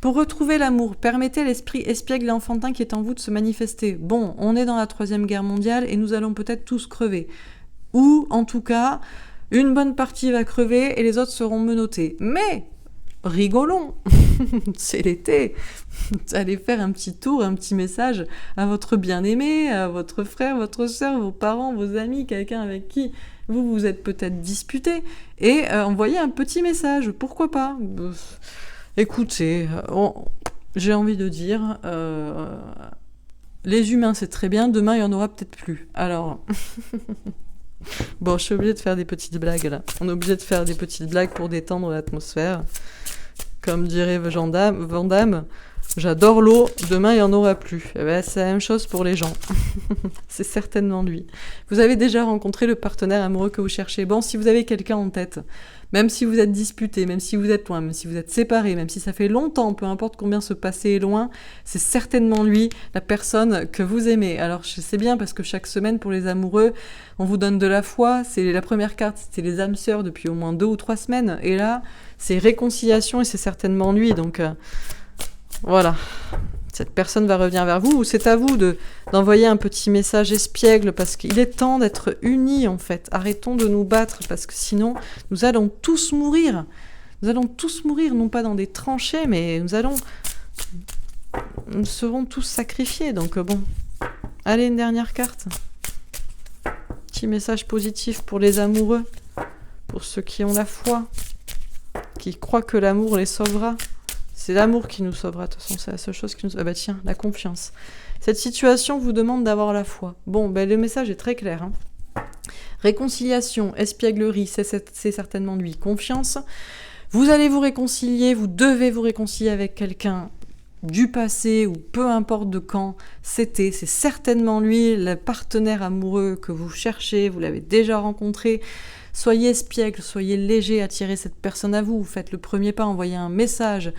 Pour retrouver l'amour, permettez à l'esprit espiègle et enfantin qui est en vous de se manifester. Bon, on est dans la 3e guerre mondiale et nous allons peut-être tous crever. Ou, en tout cas, une bonne partie va crever et les autres seront menottés. Mais, rigolons. C'est l'été. Allez faire un petit tour, un petit message à votre bien-aimé, à votre frère, votre sœur, vos parents, vos amis, quelqu'un avec qui vous vous êtes peut-être disputé, et envoyez un petit message. Pourquoi pas ? Écoutez, j'ai envie de dire, les humains c'est très bien, demain il y en aura peut-être plus. Alors, bon, je suis obligée de faire des petites blagues là. On est obligé de faire des petites blagues pour détendre l'atmosphère. Comme dirait Van Damme, j'adore l'eau, demain il n'y en aura plus. C'est la même chose pour les gens. C'est certainement lui. Vous avez déjà rencontré le partenaire amoureux que vous cherchez. Bon, si vous avez quelqu'un en tête, même si vous êtes disputé, même si vous êtes loin, même si vous êtes séparés, même si ça fait longtemps, peu importe combien ce passé est loin, c'est certainement lui, la personne que vous aimez. Alors je sais bien, parce que chaque semaine pour les amoureux, on vous donne de la foi. C'est la première carte, c'était les âmes sœurs depuis au moins 2 ou 3 semaines. Et là, c'est réconciliation et c'est certainement lui. Donc voilà. Cette personne va revenir vers vous, ou c'est à vous d'envoyer un petit message espiègle, parce qu'il est temps d'être unis, en fait. Arrêtons de nous battre, parce que sinon, nous allons tous mourir. Nous allons tous mourir, non pas dans des tranchées, mais nous serons tous sacrifiés. Donc bon, allez, une dernière carte. Petit message positif pour les amoureux, pour ceux qui ont la foi, qui croient que l'amour les sauvera. C'est l'amour qui nous sauvera, de toute façon, c'est la seule chose qui nous... Ah bah tiens, la confiance. Cette situation vous demande d'avoir la foi. Bon, le message est très clair. Réconciliation, espièglerie, c'est certainement lui. Confiance, vous allez vous réconcilier, vous devez vous réconcilier avec quelqu'un du passé, ou peu importe de quand c'est certainement lui, le partenaire amoureux que vous cherchez, vous l'avez déjà rencontré. Soyez espiègle, soyez léger, attirez cette personne à vous, faites le premier pas, envoyez un message,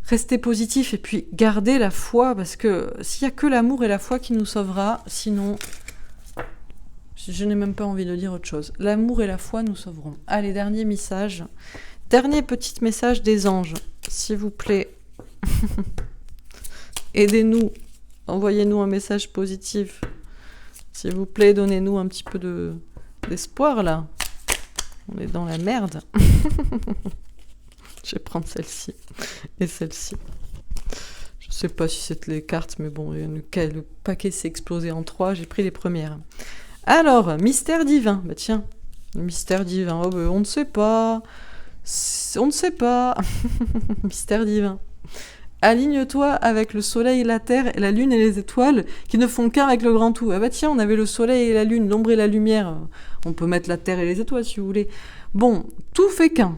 restez positif et puis gardez la foi, parce que s'il n'y a que l'amour et la foi qui nous sauvera, sinon, je n'ai même pas envie de dire autre chose. L'amour et la foi nous sauveront. Allez, dernier message. Dernier petit message des anges, s'il vous plaît. Aidez-nous, envoyez-nous un message positif. S'il vous plaît, donnez-nous un petit peu d'espoir, là. On est dans la merde. Je vais prendre celle-ci et celle-ci. Je sais pas si c'est les cartes, mais bon, le paquet s'est explosé en 3, j'ai pris les premières. Alors, mystère divin. Bah tiens, mystère divin. Oh, bah, on ne sait pas. On ne sait pas. Mystère divin. Aligne-toi avec le soleil, la terre, la lune et les étoiles qui ne font qu'un avec le grand tout. Ah bah tiens, on avait le soleil et la lune, l'ombre et la lumière. On peut mettre la terre et les étoiles si vous voulez. Bon, tout fait qu'un.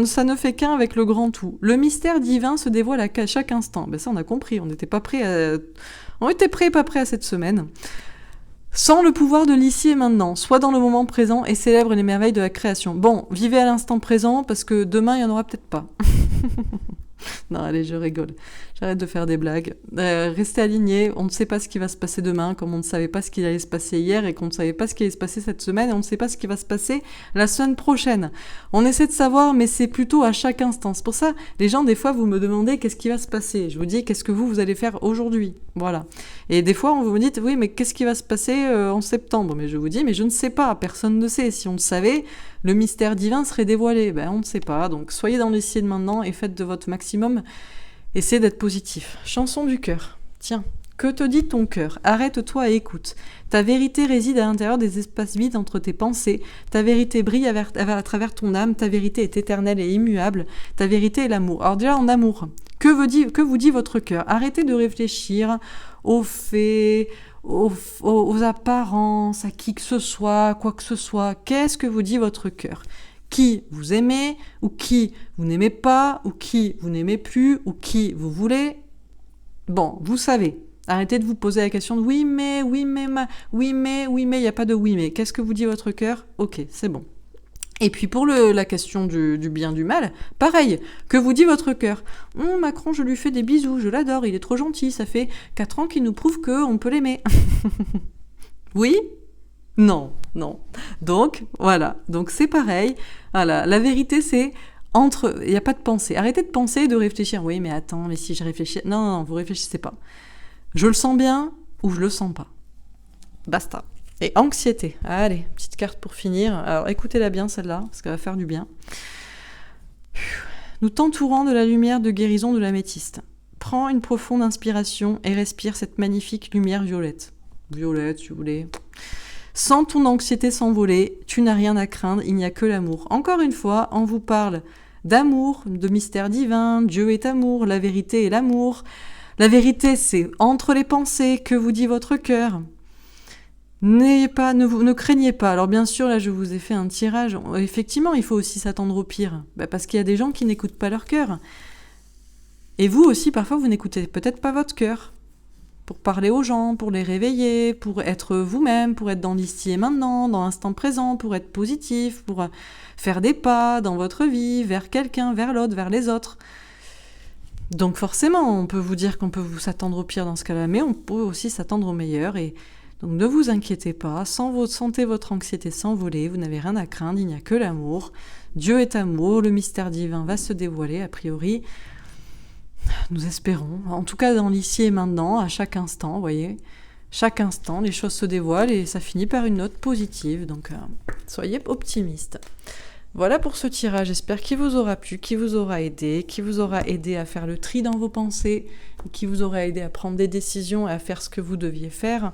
Ça ne fait qu'un avec le grand tout. Le mystère divin se dévoile à chaque instant. Ben ça, on a compris. On n'était pas prêts à... On était prêts et pas prêts à cette semaine. Sans le pouvoir de l'ici et maintenant, sois dans le moment présent et célèbre les merveilles de la création. Bon, vivez à l'instant présent parce que demain, il n'y en aura peut-être pas. Non, allez, je rigole. J'arrête de faire des blagues. Restez alignés. On ne sait pas ce qui va se passer demain, comme on ne savait pas ce qui allait se passer hier et qu'on ne savait pas ce qui allait se passer cette semaine et on ne sait pas ce qui va se passer la semaine prochaine. On essaie de savoir, mais c'est plutôt à chaque instant. C'est pour ça, les gens, des fois, vous me demandez qu'est-ce qui va se passer. Je vous dis, qu'est-ce que vous allez faire aujourd'hui? Voilà. Et des fois, on vous dit, oui, mais qu'est-ce qui va se passer en septembre? Mais je vous dis, mais je ne sais pas. Personne ne sait. Si on le savait, le mystère divin serait dévoilé. Ben, on ne sait pas. Donc, soyez dans l'ici et de maintenant et faites de votre maximum. Essayez d'être positif. Chanson du cœur. Tiens, que te dit ton cœur? Arrête-toi et écoute. Ta vérité réside à l'intérieur des espaces vides entre tes pensées. Ta vérité brille à travers ton âme. Ta vérité est éternelle et immuable. Ta vérité est l'amour. Alors déjà, en amour, que vous dit votre cœur? Arrêtez de réfléchir aux faits, aux apparences, à qui que ce soit, quoi que ce soit. Qu'est-ce que vous dit votre cœur? Qui vous aimez, ou qui vous n'aimez pas, ou qui vous n'aimez plus, ou qui vous voulez. Bon, vous savez. Arrêtez de vous poser la question de oui mais, il n'y a pas de oui mais. Qu'est-ce que vous dit votre cœur? Ok, c'est bon. Et puis pour la question du bien, du mal, pareil, que vous dit votre cœur? Macron, je lui fais des bisous, je l'adore, il est trop gentil, ça fait 4 ans qu'il nous prouve qu'on peut l'aimer. Oui? Non. Donc, voilà. Donc, c'est pareil. Voilà. La vérité, c'est il n'y a pas de pensée. Arrêtez de penser et de réfléchir. Oui, mais attends, mais si je réfléchis... Non, vous réfléchissez pas. Je le sens bien ou je le sens pas. Basta. Et anxiété. Allez, petite carte pour finir. Alors, écoutez-la bien, celle-là, parce qu'elle va faire du bien. Nous t'entourons de la lumière de guérison de l'améthyste. Prends une profonde inspiration et respire cette magnifique lumière violette. Violette, si vous voulez... Sans ton anxiété s'envoler, tu n'as rien à craindre, il n'y a que l'amour. Encore une fois, on vous parle d'amour, de mystère divin, Dieu est amour, la vérité est l'amour. La vérité, c'est entre les pensées, que vous dit votre cœur. Ne craignez pas. Alors bien sûr, là, je vous ai fait un tirage. Effectivement, il faut aussi s'attendre au pire, parce qu'il y a des gens qui n'écoutent pas leur cœur. Et vous aussi, parfois, vous n'écoutez peut-être pas votre cœur. Pour parler aux gens, pour les réveiller, pour être vous-même, pour être dans l'ici et maintenant, dans l'instant présent, pour être positif, pour faire des pas dans votre vie, vers quelqu'un, vers l'autre, vers les autres. Donc forcément, on peut vous dire qu'on peut vous s'attendre au pire dans ce cas-là, mais on peut aussi s'attendre au meilleur. Et donc ne vous inquiétez pas, sentez votre anxiété s'envoler, vous n'avez rien à craindre, il n'y a que l'amour. Dieu est amour, le mystère divin va se dévoiler, a priori. Nous espérons, en tout cas dans l'ici et maintenant, à chaque instant, vous voyez, chaque instant, les choses se dévoilent et ça finit par une note positive, donc soyez optimistes. Voilà pour ce tirage, j'espère qu'il vous aura plu, qu'il vous aura aidé à faire le tri dans vos pensées, qui vous aura aidé à prendre des décisions et à faire ce que vous deviez faire,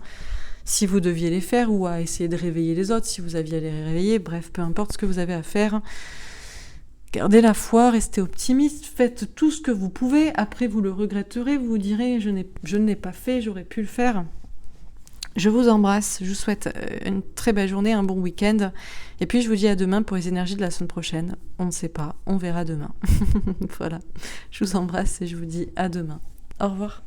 si vous deviez les faire, ou à essayer de réveiller les autres, si vous aviez à les réveiller, bref, peu importe ce que vous avez à faire. Gardez la foi, restez optimiste, faites tout ce que vous pouvez. Après, vous le regretterez, vous vous direz « je ne l'ai pas fait, j'aurais pu le faire ». Je vous embrasse, je vous souhaite une très belle journée, un bon week-end. Et puis, je vous dis à demain pour les énergies de la semaine prochaine. On ne sait pas, on verra demain. Voilà, je vous embrasse et je vous dis à demain. Au revoir.